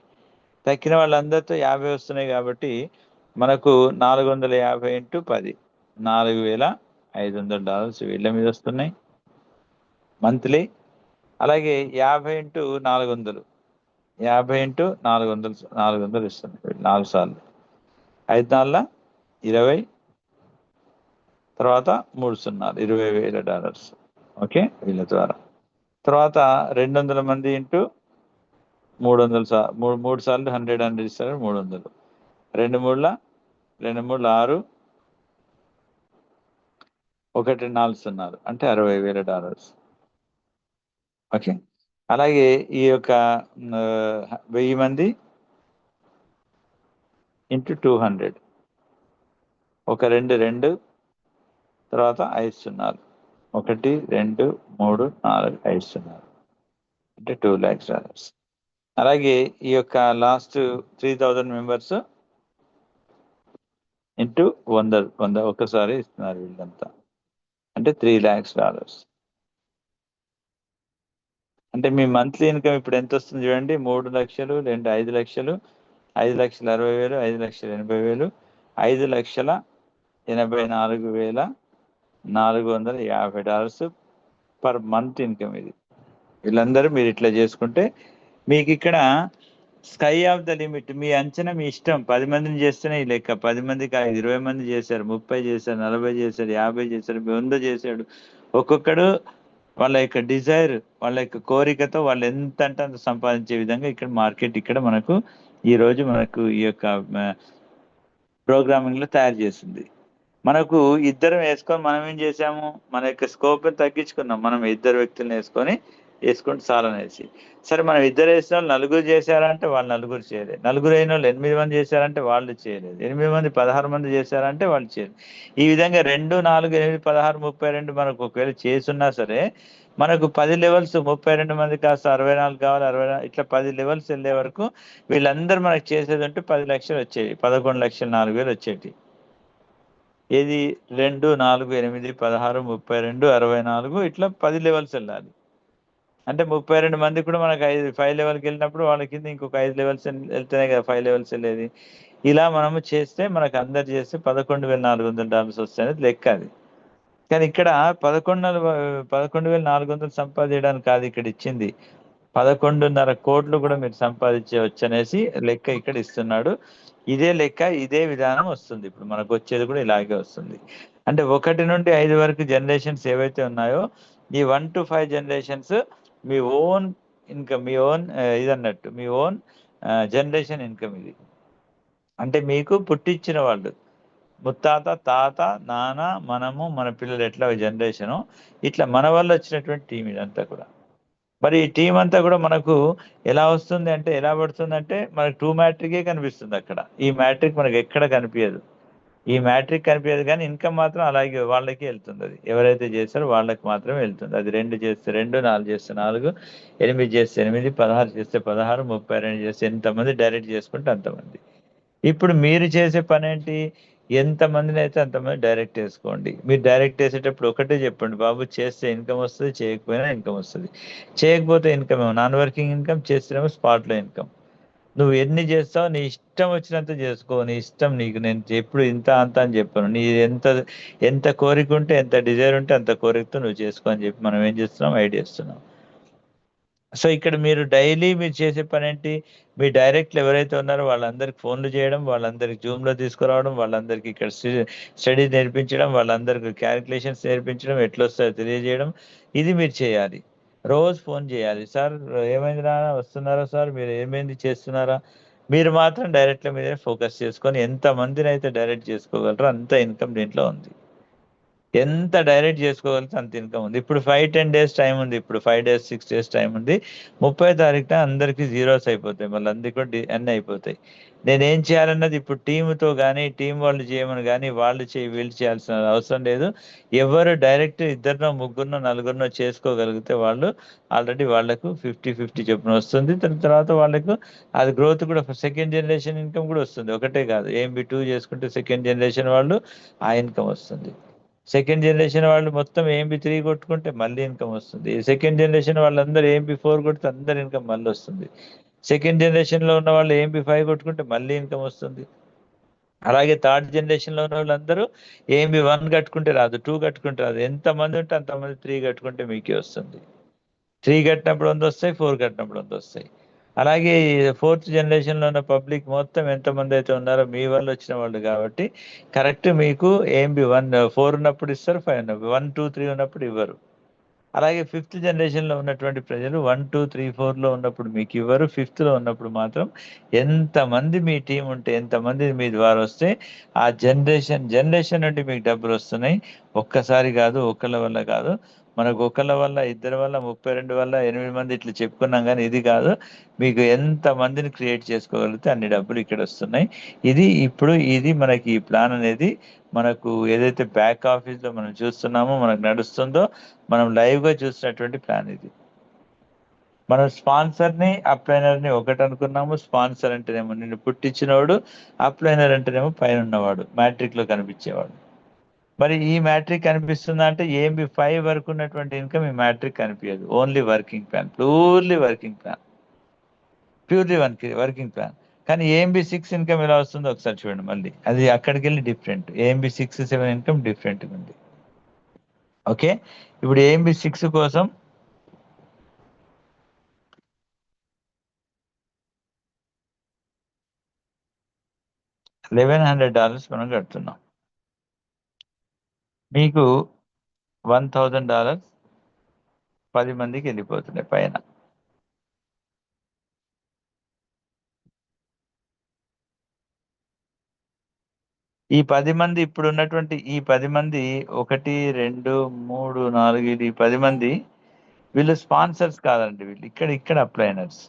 తక్కిన వాళ్ళందరితో 50 వస్తున్నాయి కాబట్టి మనకు 450 ఇంటూ 10 $4,500 వీళ్ళ మీద వస్తున్నాయి మంత్లీ. అలాగే 50 ఇంటూ 400 50 ఇంటూ 400 ఇస్తుంది 4 సార్లు 5 నాలుగుల 20 తర్వాత 3 సున్నాలు $20,000 ఓకే వీళ్ళ ద్వారా. తర్వాత 200 మంది ఇంటూ 300 3 సార్లు 100 ఇస్తారు 300 2 మూడుల 6 1 4 సున్నాలు అంటే $60,000 ఓకే. అలాగే ఈ యొక్క 1000 మంది ఇంటూ 200 1 2 2 తర్వాత 5 సున్నాలు 1 2 3 4 5 సున్నాలు అంటే $2,00,000. అలాగే ఈ యొక్క లాస్ట్ 3000 మెంబర్స్ ఇంటూ 100 ఒక్కసారి ఇస్తున్నారు వీళ్ళంతా అంటే $3,00,000. అంటే మీ మంత్లీ ఇన్కమ్ ఇప్పుడు ఎంత వస్తుంది చూడండి. 3 లక్షలు 2 5 లక్షలు 5,60,000 5,80,000 $5,84,450 పర్ మంత్ ఇన్కమ్ ఇది. వీళ్ళందరూ మీరు ఇట్లా చేసుకుంటే మీకు ఇక్కడ స్కై ఆఫ్ ద లిమిట్. మీ అంచనా మీ ఇష్టం. 10 మందిని చేస్తేనే ఈ లెక్క. 10 మందికి 20 మంది చేశారు, 30 చేశారు, 40 చేశారు, 50 చేశారు, 100 చేశాడు. ఒక్కొక్కడు వాళ్ళ యొక్క డిజైర్, వాళ్ళ యొక్క కోరికతో వాళ్ళు ఎంత అంటే అంత సంపాదించే విధంగా ఇక్కడ మార్కెట్ ఇక్కడ మనకు ఈరోజు మనకు ఈ యొక్క ప్రోగ్రామింగ్లో తయారు చేసింది. మనకు ఇద్దరం వేసుకొని మనం ఏం చేసాము, మన యొక్క స్కోప్ తగ్గించుకున్నాం. మనం 2 వ్యక్తులను వేసుకుంటే చాలనేసి. సరే మనం 2 వేసిన వాళ్ళు 4 చేశారంటే వాళ్ళు 4 చేయలేదు. 4 అయిన వాళ్ళు 8 మంది చేశారంటే వాళ్ళు చేయలేదు. 8 మంది 16 మంది చేశారంటే వాళ్ళు చేయలేదు. ఈ విధంగా 2 4 8 16 32 మనకు ఒకవేళ చేసున్నా సరే మనకు 10 లెవెల్స్ 32 మంది కాస్త 64 కావాలి 64 ఇట్లా 10 లెవెల్స్ వెళ్ళే వరకు వీళ్ళందరూ మనకు చేసేది అంటే 10 లక్షలు వచ్చేవి. 11,04,000 వచ్చేటి. ఏది 2 4 8 16 32 64 ఇట్లా 10 లెవెల్స్ వెళ్ళాలి. అంటే 32 మంది కూడా మనకు 5 లెవెల్కి వెళ్ళినప్పుడు వాళ్ళ కింద ఇంకొక 5 లెవెల్స్ వెళ్తేనే కదా 5 లెవెల్స్ వెళ్ళేది. ఇలా మనము చేస్తే మనకు అందరు చేస్తే $11,400 వస్తాయనేది లెక్క అది. కానీ ఇక్కడ 11,400 సంపాదించడానికి కాదు ఇక్కడ ఇచ్చింది. 11.5 కోట్లు కూడా మీరు సంపాదించవచ్చు అనేసి లెక్క ఇక్కడ ఇస్తున్నాడు. ఇదే లెక్క ఇదే విధానం వస్తుంది. ఇప్పుడు మనకు వచ్చేది కూడా ఇలాగే వస్తుంది. అంటే 1 నుండి 5 వరకు జనరేషన్స్ ఏవైతే ఉన్నాయో ఈ 1 to 5 జనరేషన్స్ మీ ఓన్ ఇన్కమ్, మీ ఓన్ ఇదన్నట్టు మీ ఓన్ జనరేషన్ ఇన్కమ్ ఇది. అంటే మీకు పుట్టించిన వాళ్ళు ముత్తాత, తాత, నాన్న, మనము, మన పిల్లలు ఎట్లా జనరేషను ఇట్లా మన వల్ల వచ్చినటువంటి టీం ఇదంతా కూడా. మరి ఈ టీం అంతా కూడా మనకు ఎలా వస్తుంది అంటే ఎలా పడుతుందంటే మనకు 2 మ్యాట్రికే కనిపిస్తుంది అక్కడ. ఈ మ్యాట్రిక్ మనకు ఎక్కడ కనిపించదు. ఈ మ్యాట్రిక్ కనిపించదు కానీ ఇన్కమ్ మాత్రం అలాగే వాళ్ళకి వెళ్తుంది. అది ఎవరైతే చేస్తారో వాళ్ళకి మాత్రమే వెళ్తుంది. అది 2 చేస్తే 2 4 చేస్తే 4 8 చేస్తే 8 16 చేస్తే 16 32 చేస్తే ఎంతమంది డైరెక్ట్ చేసుకుంటే అంతమంది. ఇప్పుడు మీరు చేసే పని ఏంటి, ఎంతమందిని అయితే అంతమంది డైరెక్ట్ చేసుకోండి. మీరు డైరెక్ట్ చేసేటప్పుడు ఒకటే చెప్పండి, బాబు చేస్తే ఇన్కమ్ వస్తుంది, చేయకపోయినా ఇన్కమ్ వస్తుంది. చేయకపోతే ఇన్కమ్ నాన్ వర్కింగ్ ఇన్కమ్, చేస్తేనేమో స్పాట్లో ఇన్కమ్. నువ్వు ఎన్ని చేస్తావు నీ ఇష్టం వచ్చినంత చేసుకో, నీ ఇష్టం. నీకు నేను ఎప్పుడు ఇంత అంత అని చెప్పాను. నీ ఎంత కోరిక ఉంటే, ఎంత డిజైర్ ఉంటే అంత కోరికతో నువ్వు చేసుకో అని చెప్పి మనం ఏం చేస్తున్నాం, ఐడియా ఇస్తున్నాం. సో ఇక్కడ మీరు డైలీ మీరు చేసే పని ఏంటి, మీ డైరెక్ట్లు ఎవరైతే ఉన్నారో వాళ్ళందరికి ఫోన్లు చేయడం, వాళ్ళందరికి జూమ్లో తీసుకురావడం, వాళ్ళందరికీ ఇక్కడ స్టడీ నేర్పించడం, వాళ్ళందరికీ క్యాలిక్యులేషన్స్ నేర్పించడం, ఎట్లా వస్తాయో తెలియజేయడం. ఇది మీరు చేయాలి. రోజు ఫోన్ చేయాలి, సార్ ఏమైంది రా వస్తున్నారా, సార్ మీరు ఏమైంది చేస్తున్నారా. మీరు మాత్రం డైరెక్ట్ల మీదే ఫోకస్ చేసుకొని ఎంతమందిని అయితే డైరెక్ట్ చేసుకోగలరో అంత ఇన్కమ్ దీంట్లో ఉంది. ఎంత డైరెక్ట్ చేసుకోగలిగితే అంత ఇన్కమ్ ఉంది. ఇప్పుడు 5-10 డేస్ టైం ఉంది, ఇప్పుడు 5 డేస్ 6 డేస్ టైం ఉంది. 30 తారీఖున అందరికీ జీరోస్ అయిపోతాయి, మళ్ళీ అందరికీ కూడా అన్నీ అయిపోతాయి. నేనేం చేయాలన్నది ఇప్పుడు టీంతో కానీ టీం వాళ్ళు చేయమని కానీ వాళ్ళు చేయి వీళ్ళు చేయాల్సిన అవసరం లేదు. ఎవరు డైరెక్ట్ ఇద్దరినో ముగ్గురునో నలుగురినో చేసుకోగలిగితే వాళ్ళు ఆల్రెడీ వాళ్ళకు 50-50 చొప్పున వస్తుంది. తర్వాత వాళ్ళకు అది గ్రోత్ కూడా సెకండ్ జనరేషన్ ఇన్కమ్ కూడా వస్తుంది. ఒకటే కాదు, ఏఎంబి 2 చేసుకుంటే సెకండ్ జనరేషన్ వాళ్ళు ఆ ఇన్కమ్ వస్తుంది. సెకండ్ జనరేషన్ వాళ్ళు మొత్తం ఏఎంబి 3 కొట్టుకుంటే మళ్ళీ ఇన్కమ్ వస్తుంది. సెకండ్ జనరేషన్ వాళ్ళందరూ ఏఎంబి 4 కొడితే అందరు ఇన్కమ్ మళ్ళీ వస్తుంది. సెకండ్ జనరేషన్లో ఉన్న వాళ్ళు ఏఎంబి 5 కొట్టుకుంటే మళ్ళీ ఇన్కమ్ వస్తుంది. అలాగే థర్డ్ జనరేషన్లో ఉన్న వాళ్ళందరూ ఏఎంబి 1 కట్టుకుంటే రాదు, 2 కట్టుకుంటే రాదు. ఎంతమంది ఉంటే అంతమంది 3 కట్టుకుంటే మీకే వస్తుంది. 3 కట్టినప్పుడు 100 వస్తాయి, 4 కట్టినప్పుడు 100 వస్తాయి. అలాగే ఫోర్త్ జనరేషన్లో ఉన్న పబ్లిక్ మొత్తం ఎంతమంది అయితే ఉన్నారో మీ వల్ల వచ్చిన వాళ్ళు కాబట్టి కరెక్ట్ మీకు ఏఎంబి 4 ఉన్నప్పుడు ఇస్తారు, 5 ఉన్నప్పుడు 1, 2, 3 ఉన్నప్పుడు ఇవ్వరు. అలాగే ఫిఫ్త్ జనరేషన్లో ఉన్నటువంటి ప్రజలు 1, 2, 3, 4లో ఉన్నప్పుడు మీకు ఇవ్వరు. ఫిఫ్త్లో ఉన్నప్పుడు మాత్రం ఎంతమంది మీ టీం ఉంటే ఎంతమంది మీ ద్వారా వస్తే ఆ జనరేషన్ నుండి మీకు డబ్బులు వస్తున్నాయి. ఒక్కసారి కాదు, ఒకళ్ళ వల్ల కాదు, మనకు ఒకళ్ళ వల్ల, ఇద్దరి వల్ల, 32 వల్ల, 8 మంది ఇట్లా చెప్పుకున్నాం. కానీ ఇది కాదు, మీకు ఎంత మందిని క్రియేట్ చేసుకోగలిగితే అన్ని డబ్బులు ఇక్కడ వస్తున్నాయి. ఇది మనకి ఈ ప్లాన్ అనేది మనకు ఏదైతే బ్యాక్ ఆఫీస్లో మనం చూస్తున్నామో, మనకు నడుస్తుందో, మనం లైవ్గా చూసినటువంటి ప్లాన్ ఇది. మనం స్పాన్సర్ని అప్లైనర్ని ఒకటి అనుకున్నాము. స్పాన్సర్ అంటేనేమో నిన్ను పుట్టించినవాడు, అప్లైనర్ అంటేనేమో పైన ఉన్నవాడు, మ్యాట్రిక్లో కనిపించేవాడు. మరి ఈ మ్యాట్రిక్ కనిపిస్తుందా అంటే ఏఎంబి 5 వరకు ఉన్నటువంటి ఇన్కమ్ ఈ మ్యాట్రిక్ కనిపించదు. Only working plan, purely working plan. కానీ ఏఎంబి 6 ఇన్కమ్ ఎలా వస్తుందో ఒకసారి చూడండి. మళ్ళీ అది అక్కడికి వెళ్ళి డిఫరెంట్. ఏఎంబి 6, 7 ఇన్కమ్ డిఫరెంట్గా ఉంది. ఓకే, ఇప్పుడు ఏఎంబి 6 కోసం $1,100 మనం కడుతున్నాం. మీకు $1,000 10 మందికి వెళ్ళిపోతున్నాయి పైన. ఈ 10 మంది ఇప్పుడు ఉన్నటువంటి ఈ 10 మంది 1, 2, 3, 4 ఇది 10 మంది వీళ్ళు స్పాన్సర్స్ కాదండి. వీళ్ళు ఇక్కడ అప్లైనర్స్.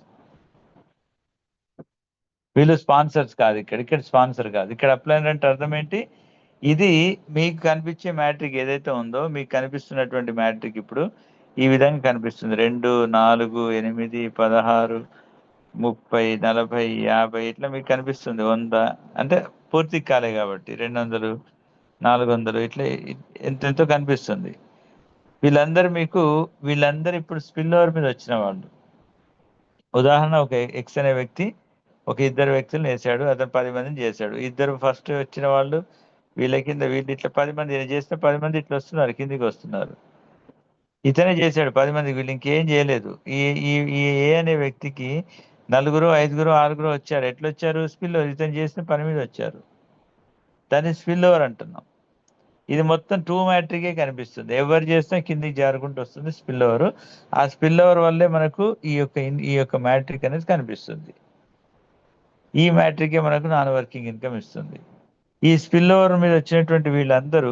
వీళ్ళు స్పాన్సర్స్ కాదు, ఇక్కడ స్పాన్సర్ కాదు. ఇక్కడ అప్లైనర్ అంటే అర్థం ఏంటి? ఇది మీకు కనిపించే మ్యాట్రిక్ ఏదైతే ఉందో, మీకు కనిపిస్తున్నటువంటి మ్యాట్రిక్ ఇప్పుడు ఈ విధంగా కనిపిస్తుంది. 2, 4, 8, 16, 30, 40, 50 ఇట్లా మీకు కనిపిస్తుంది. 100 అంటే పూర్తి కాలే కాబట్టి 200, 400 ఇట్లా ఎంతెంతో కనిపిస్తుంది. వీళ్ళందరూ ఇప్పుడు స్పిల్ ఓవర్ మీద వచ్చిన వాళ్ళు. ఉదాహరణ, ఒక ఎక్స్ అనే వ్యక్తి ఒక ఇద్దరు వ్యక్తులను వేసాడు, అతను 10 మందిని చేశాడు. ఇద్దరు ఫస్ట్ వచ్చిన వాళ్ళు వీళ్ళ కింద వీళ్ళు ఇట్లా 10 మంది చేస్తే 10 మంది ఇట్లా వస్తున్నారు, కిందికి వస్తున్నారు. ఇతనే చేశాడు 10 మందికి, వీళ్ళు ఇంకేం చేయలేదు. ఈ ఈ ఈ ఏ అనే వ్యక్తికి 4, 5, 6 వచ్చారు. ఎట్లా వచ్చారు? స్పిల్ ఓవర్, ఇతను చేసిన పని మీద వచ్చారు. దాన్ని స్పిల్ ఓవర్ అంటున్నాం. ఇది మొత్తం 2 మ్యాట్రికే కనిపిస్తుంది. ఎవరు చేసినా కిందికి జారుకుంటూ వస్తుంది స్పిల్ ఓవర్. ఆ స్పిల్ ఓవర్ వల్లే మనకు ఈ యొక్క మ్యాట్రిక్ అనేది కనిపిస్తుంది. ఈ మ్యాట్రికే మనకు నాన్ వర్కింగ్ ఇన్కమ్ ఇస్తుంది. ఈ స్పిల్ ఓవర్ మీద వచ్చినటువంటి వీళ్ళందరూ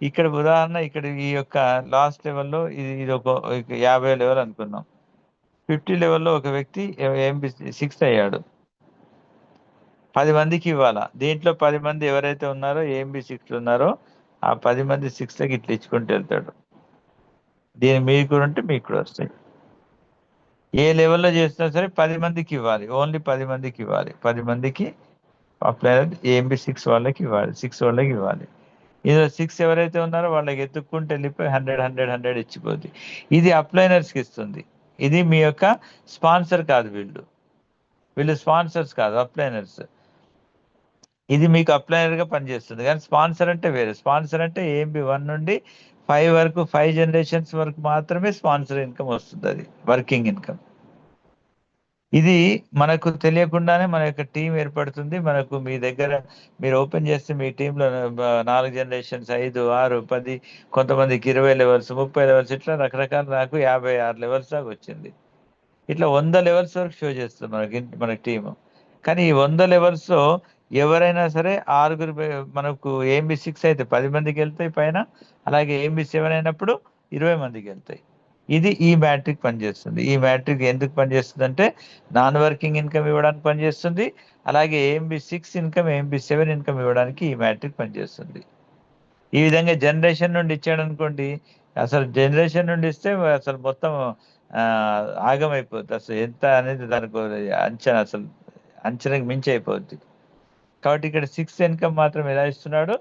ఇక్కడ ఉదాహరణ, ఇక్కడ ఈ యొక్క లాస్ట్ లెవెల్లో ఇది ఒక 50 లెవెల్ అనుకుందాం. 50 లెవెల్లో ఒక వ్యక్తి ఏఎంబి 6 అయ్యాడు. 10 మందికి ఇవ్వాలా. దీంట్లో 10 మంది ఎవరైతే ఉన్నారో ఏఎంబి 6 ఉన్నారో ఆ 10 మంది 6లకి ఇట్లా ఇచ్చుకుంటూ వెళ్తాడు. దీని మీకు కూడా ఉంటే మీకు కూడా వస్తాయి. ఏ లెవెల్లో చేసినా సరే 10 మందికి ఇవ్వాలి, ఓన్లీ 10 మందికి ఇవ్వాలి. 10 మందికి అప్లైనర్ ఏఎంబి 6 వాళ్ళకి ఇవ్వాలి, 6 వాళ్ళకి ఇవ్వాలి. ఇందులో 6 ఎవరైతే ఉన్నారో వాళ్ళకి ఎత్తుక్కుంటూ వెళ్ళిపోయి 100 ఇచ్చిపోద్ది. ఇది అప్లైనర్స్కి ఇస్తుంది. ఇది మీ యొక్క స్పాన్సర్ కాదు, వీళ్ళు స్పాన్సర్స్ కాదు, అప్లైనర్స్. ఇది మీకు అప్లైనర్గా పనిచేస్తుంది. కానీ స్పాన్సర్ అంటే వేరే. స్పాన్సర్ అంటే ఏఎంబి 1 నుండి 5 వరకు, 5 జనరేషన్స్ వరకు మాత్రమే స్పాన్సర్ ఇన్కమ్ వస్తుంది, అది వర్కింగ్ ఇన్కమ్. ఇది మనకు తెలియకుండానే మన యొక్క టీం ఏర్పడుతుంది. మనకు మీ దగ్గర మీరు ఓపెన్ చేస్తే మీ టీంలో 4 జనరేషన్స్, 5, 6, 10, కొంతమందికి 20 లెవెల్స్, 30 లెవెల్స్, ఇట్లా రకరకాల, నాకు 56 లెవెల్స్ దాకా వచ్చింది. ఇట్లా 100 లెవెల్స్ వరకు షో చేస్తుంది మన టీము. కానీ ఈ 100 లెవెల్స్లో ఎవరైనా సరే ఆరుగురు మనకు AMB6 అయితే 10 మందికి వెళ్తాయి పైన, అలాగే AMB7 అయినప్పుడు 20 మందికి వెళ్తాయి. ఇది ఈ మ్యాట్రిక్ పనిచేస్తుంది. ఈ మ్యాట్రిక్ ఎందుకు పనిచేస్తుంది అంటే నాన్ వర్కింగ్ ఇన్కమ్ ఇవ్వడానికి పనిచేస్తుంది, అలాగే AMB6 ఇన్కమ్, AMB7 ఇన్కమ్ ఇవ్వడానికి ఈ మ్యాట్రిక్ పనిచేస్తుంది. ఈ విధంగా జనరేషన్ నుండి ఇచ్చాడు అనుకోండి, అసలు జనరేషన్ నుండి ఇస్తే అసలు మొత్తం ఆగమైపోద్ది. అసలు ఎంత అనేది దానికి అంచనా, అసలు అంచనాకి మించి అయిపోద్ది. కాబట్టి ఇక్కడ 6 ఇన్కమ్ మాత్రం ఎలా ఇస్తున్నాడు,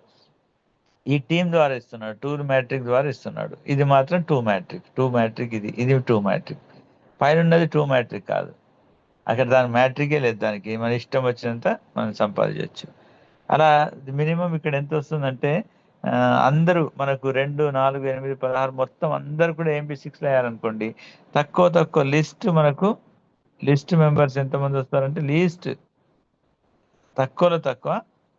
ఈ టీం ద్వారా ఇస్తున్నాడు, 2 మ్యాట్రిక్ ద్వారా ఇస్తున్నాడు. ఇది మాత్రం 2 మ్యాట్రిక్, ఇది 2 మ్యాట్రిక్. పైన ఉన్నది 2 మ్యాట్రిక్ కాదు, అక్కడ దాని మ్యాట్రికే లేదు. దానికి మన ఇష్టం వచ్చినంత మనం సంపాదించవచ్చు. అలా మినిమం ఇక్కడ ఎంత వస్తుందంటే అందరూ మనకు 2, 4, 8, 16 మొత్తం అందరు కూడా AMB6 అయ్యారనుకోండి, తక్కువ లిస్ట్ మెంబర్స్ ఎంతమంది వస్తారంటే లీస్ట్ తక్కువలో తక్కువ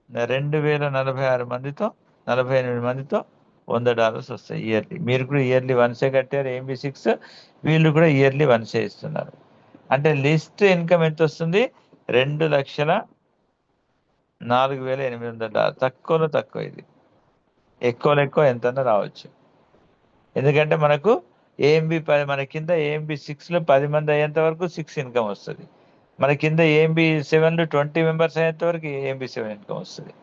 2046 మందితో, 48 మందితో $100 వస్తాయి ఇయర్లీ. మీరు కూడా ఇయర్లీ వన్సే కట్టారు AMB6, వీళ్ళు కూడా ఇయర్లీ వన్సే ఇస్తున్నారు. అంటే లిస్ట్ ఇన్కమ్ ఎంత వస్తుంది, $2,04,800. తక్కువలో తక్కువ, ఇది ఎక్కువలో ఎక్కువ ఎంతన్నా రావచ్చు. ఎందుకంటే మనకు మన కింద AMB6లో 10 మంది అయ్యేంత వరకు 6 ఇన్కమ్ వస్తుంది. మన కింద AMB7లో 20 మెంబర్స్ అయ్యేంత వరకు AMB7 ఇన్కమ్ వస్తుంది.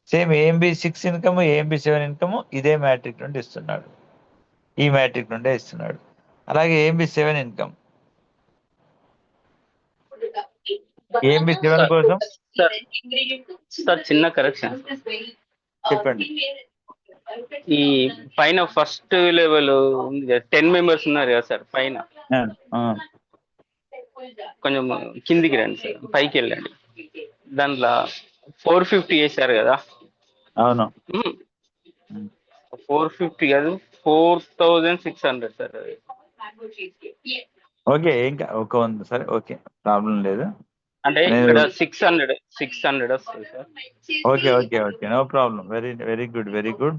Same AMB6 income, AMB7 income ఇదే మ్యాట్రిక్ నుండి ఇస్తున్నాడు, ఈ మ్యాట్రిక్ నుండే ఇస్తున్నాడు. అలాగే AMB7 ఇన్కమ్, AMB7 కోసం సార్ చిన్న కరెక్షన్ చెప్పండి. ఈ పైన ఫస్ట్ లెవెల్ 10 మెంబర్స్ ఉన్నారు కదా సార్, పైన కొంచెం కిందికి రండి సార్, పైకి వెళ్ళండి. దాంట్లో 450 వేసారు కదా. అవును, 450 కాదు, 4600 సార్. ఓకే, ఇంకా ఒక సరే, ఓకే, ప్రాబ్లం లేదు. అంటే ఇక్కడ 600 వస్తుంది sir. Okay okay okay, no problem. Very good.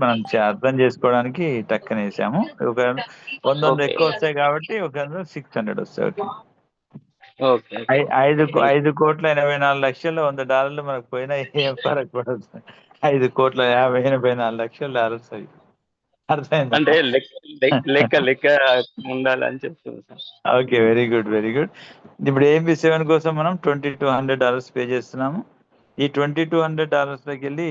మనం అర్థం చేసుకోవడానికి టక్కన వేసాము. ఒక 100 ఎక్కువ వస్తాయి కాబట్టి ఒక 600 వస్తాయి. ఓకే, 5,84,00,000 $100 మనకు పోయినా ఏం ఫరక్ పడదు. 5,54,84,00,000 అయి అర్థమైంది. అంటే లెక్క ఉండాలని చెప్తుంది సార్. Okay, very good. ఇప్పుడు AMB7 కోసం మనం $2,200 పే చేస్తున్నాము. ఈ $2,200 వెళ్ళి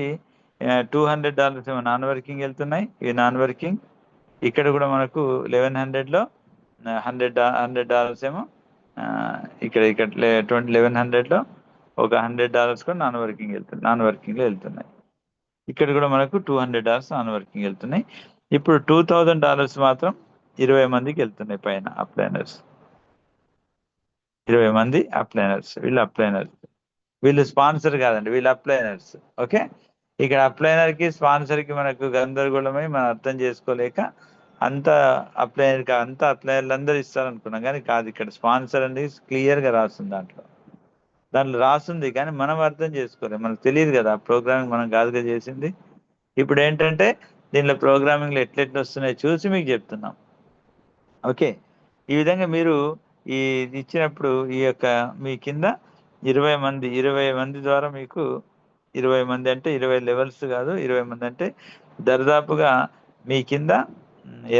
$200 ఏమో నాన్ వర్కింగ్ వెళ్తున్నాయి, ఇవి నాన్ వర్కింగ్. ఇక్కడ కూడా మనకు 1,100లో $100 ఏమో ఇక్కడ 1,100లో ఒక $100 కూడా నాన్ వర్కింగ్లో వెళ్తున్నాయి. ఇక్కడ కూడా మనకు $200 నాన్ వర్కింగ్ వెళ్తున్నాయి. ఇప్పుడు $2,000 మాత్రం 20 మందికి వెళ్తున్నాయి పైన అప్లైనర్స్. 20 మంది అప్లైనర్స్, వీళ్ళు స్పాన్సర్ కాదండి, వీళ్ళు అప్లైనర్స్. ఓకే, ఇక్కడ అప్లైనర్కి స్పాన్సర్కి మనకు గందరగోళమై మనం అర్థం చేసుకోలేక అంత అప్లైనర్లు అందరూ ఇస్తారనుకున్నాం, కానీ కాదు. ఇక్కడ స్పాన్సర్ అనేది క్లియర్గా రాస్తుంది, దాంట్లో రాస్తుంది, కానీ మనం అర్థం చేసుకోలేదు, మనకు తెలియదు కదా. ప్రోగ్రామింగ్ మనం కాదుగా చేసింది. ఇప్పుడు ఏంటంటే దీనిలో ప్రోగ్రామింగ్లో ఎట్లెట్లు వస్తున్నాయో చూసి మీకు చెప్తున్నాం. ఓకే, ఈ విధంగా మీరు ఈ ఇచ్చినప్పుడు ఈ యొక్క మీ కింద 20 మంది ద్వారా మీకు 20 మంది అంటే 20 లెవెల్స్ కాదు, 20 మంది అంటే దరిదాపుగా మీ కింద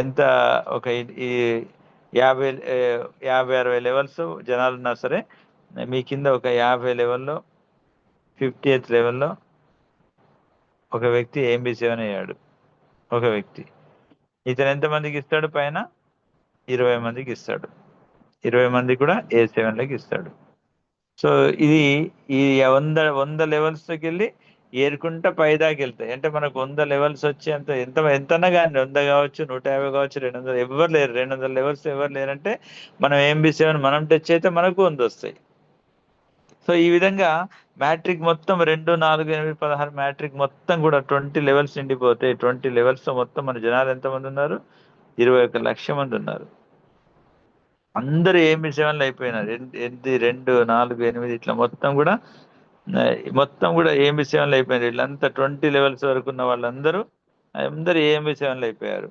ఎంత ఒక 50-60 లెవెల్స్ జనాలు ఉన్నా సరే, మీ కింద ఒక 50 లెవెల్లో 50th లెవెల్లో ఒక వ్యక్తి AMB7 అయ్యాడు. ఒక వ్యక్తి ఇతను ఎంతమందికి ఇస్తాడు, పైన 20 మందికి ఇస్తాడు. 20 మంది కూడా A7లోకి ఇస్తాడు. సో ఇది ఈ 100 లెవెల్స్కి వెళ్ళి ఏరుకుంటా పైదాకి వెళ్తాయి. అంటే మనకు 100 లెవెల్స్ వచ్చేంత ఎంతన్నా కానీ 100 కావచ్చు, 150 కావచ్చు, 200, ఎవరు లేరు. 200 లెవెల్స్ ఎవరు లేరంటే మనం AMB7 మనం టచ్ అయితే మనకు 100 వస్తాయి. సో ఈ విధంగా మ్యాట్రిక్ మొత్తం 2, 4, 8, 16 మ్యాట్రిక్ మొత్తం కూడా 20 లెవెల్స్ నిండిపోతాయి. 20 లెవెల్స్ మొత్తం మన జనాలు ఎంతమంది ఉన్నారు, 21 లక్షల మంది ఉన్నారు. అందరూ AMB7లో అయిపోయినారు. 2, 4, 8 ఇట్లా మొత్తం కూడా AMB7లో అయిపోయినారు. వీళ్ళంతా 20 లెవెల్స్ వరకు ఉన్న వాళ్ళందరూ AMB7లో అయిపోయారు.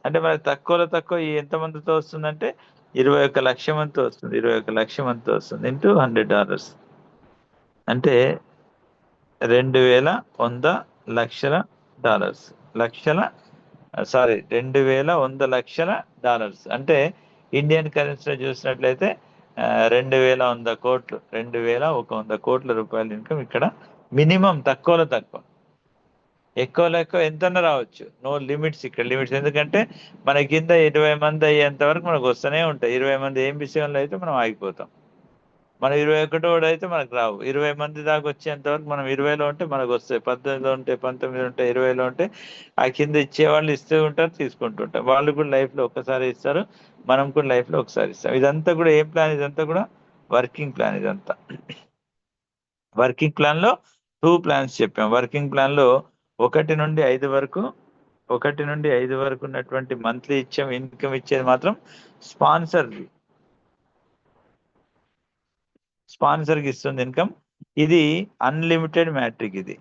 అంటే మనకు తక్కువలో తక్కువ ఎంతమందితో వస్తుందంటే 21 లక్షల మందితో వస్తుంది. 21 లక్షల మందితో వస్తుంది ఇంటూ $100. అంటే 2100 లక్షల డాలర్స్. 2100 లక్షల డాలర్స్ అంటే ఇండియన్ కరెన్సీలో చూసినట్లయితే 2100 కోట్లు, 2100 కోట్ల రూపాయల ఇన్కమ్ ఇక్కడ మినిమం. తక్కువలో తక్కువ, ఎక్కువలో ఎక్కువ ఎంతన్నా రావచ్చు. నో లిమిట్స్ ఇక్కడ, లిమిట్స్. ఎందుకంటే మన కింద 20 మంది అయ్యేంత వరకు మనకు వస్తూనే ఉంటాయి. 20 మంది ఏఎంబీ7లో అయితే మనం ఆగిపోతాం. మనం 21 అయితే మనకు రావు. 20 మంది దాకా వచ్చేంత వరకు మనం 20లో ఉంటే మనకు వస్తాయి. 18లో ఉంటే, 19 ఉంటే, 20లో ఉంటే ఆ కింద ఇచ్చేవాళ్ళు ఇస్తూ ఉంటారు, తీసుకుంటుంటారు. వాళ్ళు కూడా లైఫ్లో ఒక్కసారి ఇస్తారు, మనం కూడా లైఫ్లో ఒకసారి ఇస్తాం. ఇదంతా కూడా ఏం ప్లాన్? ఇదంతా కూడా వర్కింగ్ ప్లాన్. ఇదంతా వర్కింగ్ ప్లాన్లో 2 ప్లాన్స్ చెప్పాం. వర్కింగ్ ప్లాన్లో 1 నుండి 5 వరకు, 1 నుండి 5 వరకు ఉన్నటువంటి మంత్లీ ఇన్కమ్ ఇచ్చేది మాత్రం స్పాన్సర్కి ఇస్తుంది ఇన్కమ్. ఇది అన్లిమిటెడ్ మ్యాట్రిక్. ఇది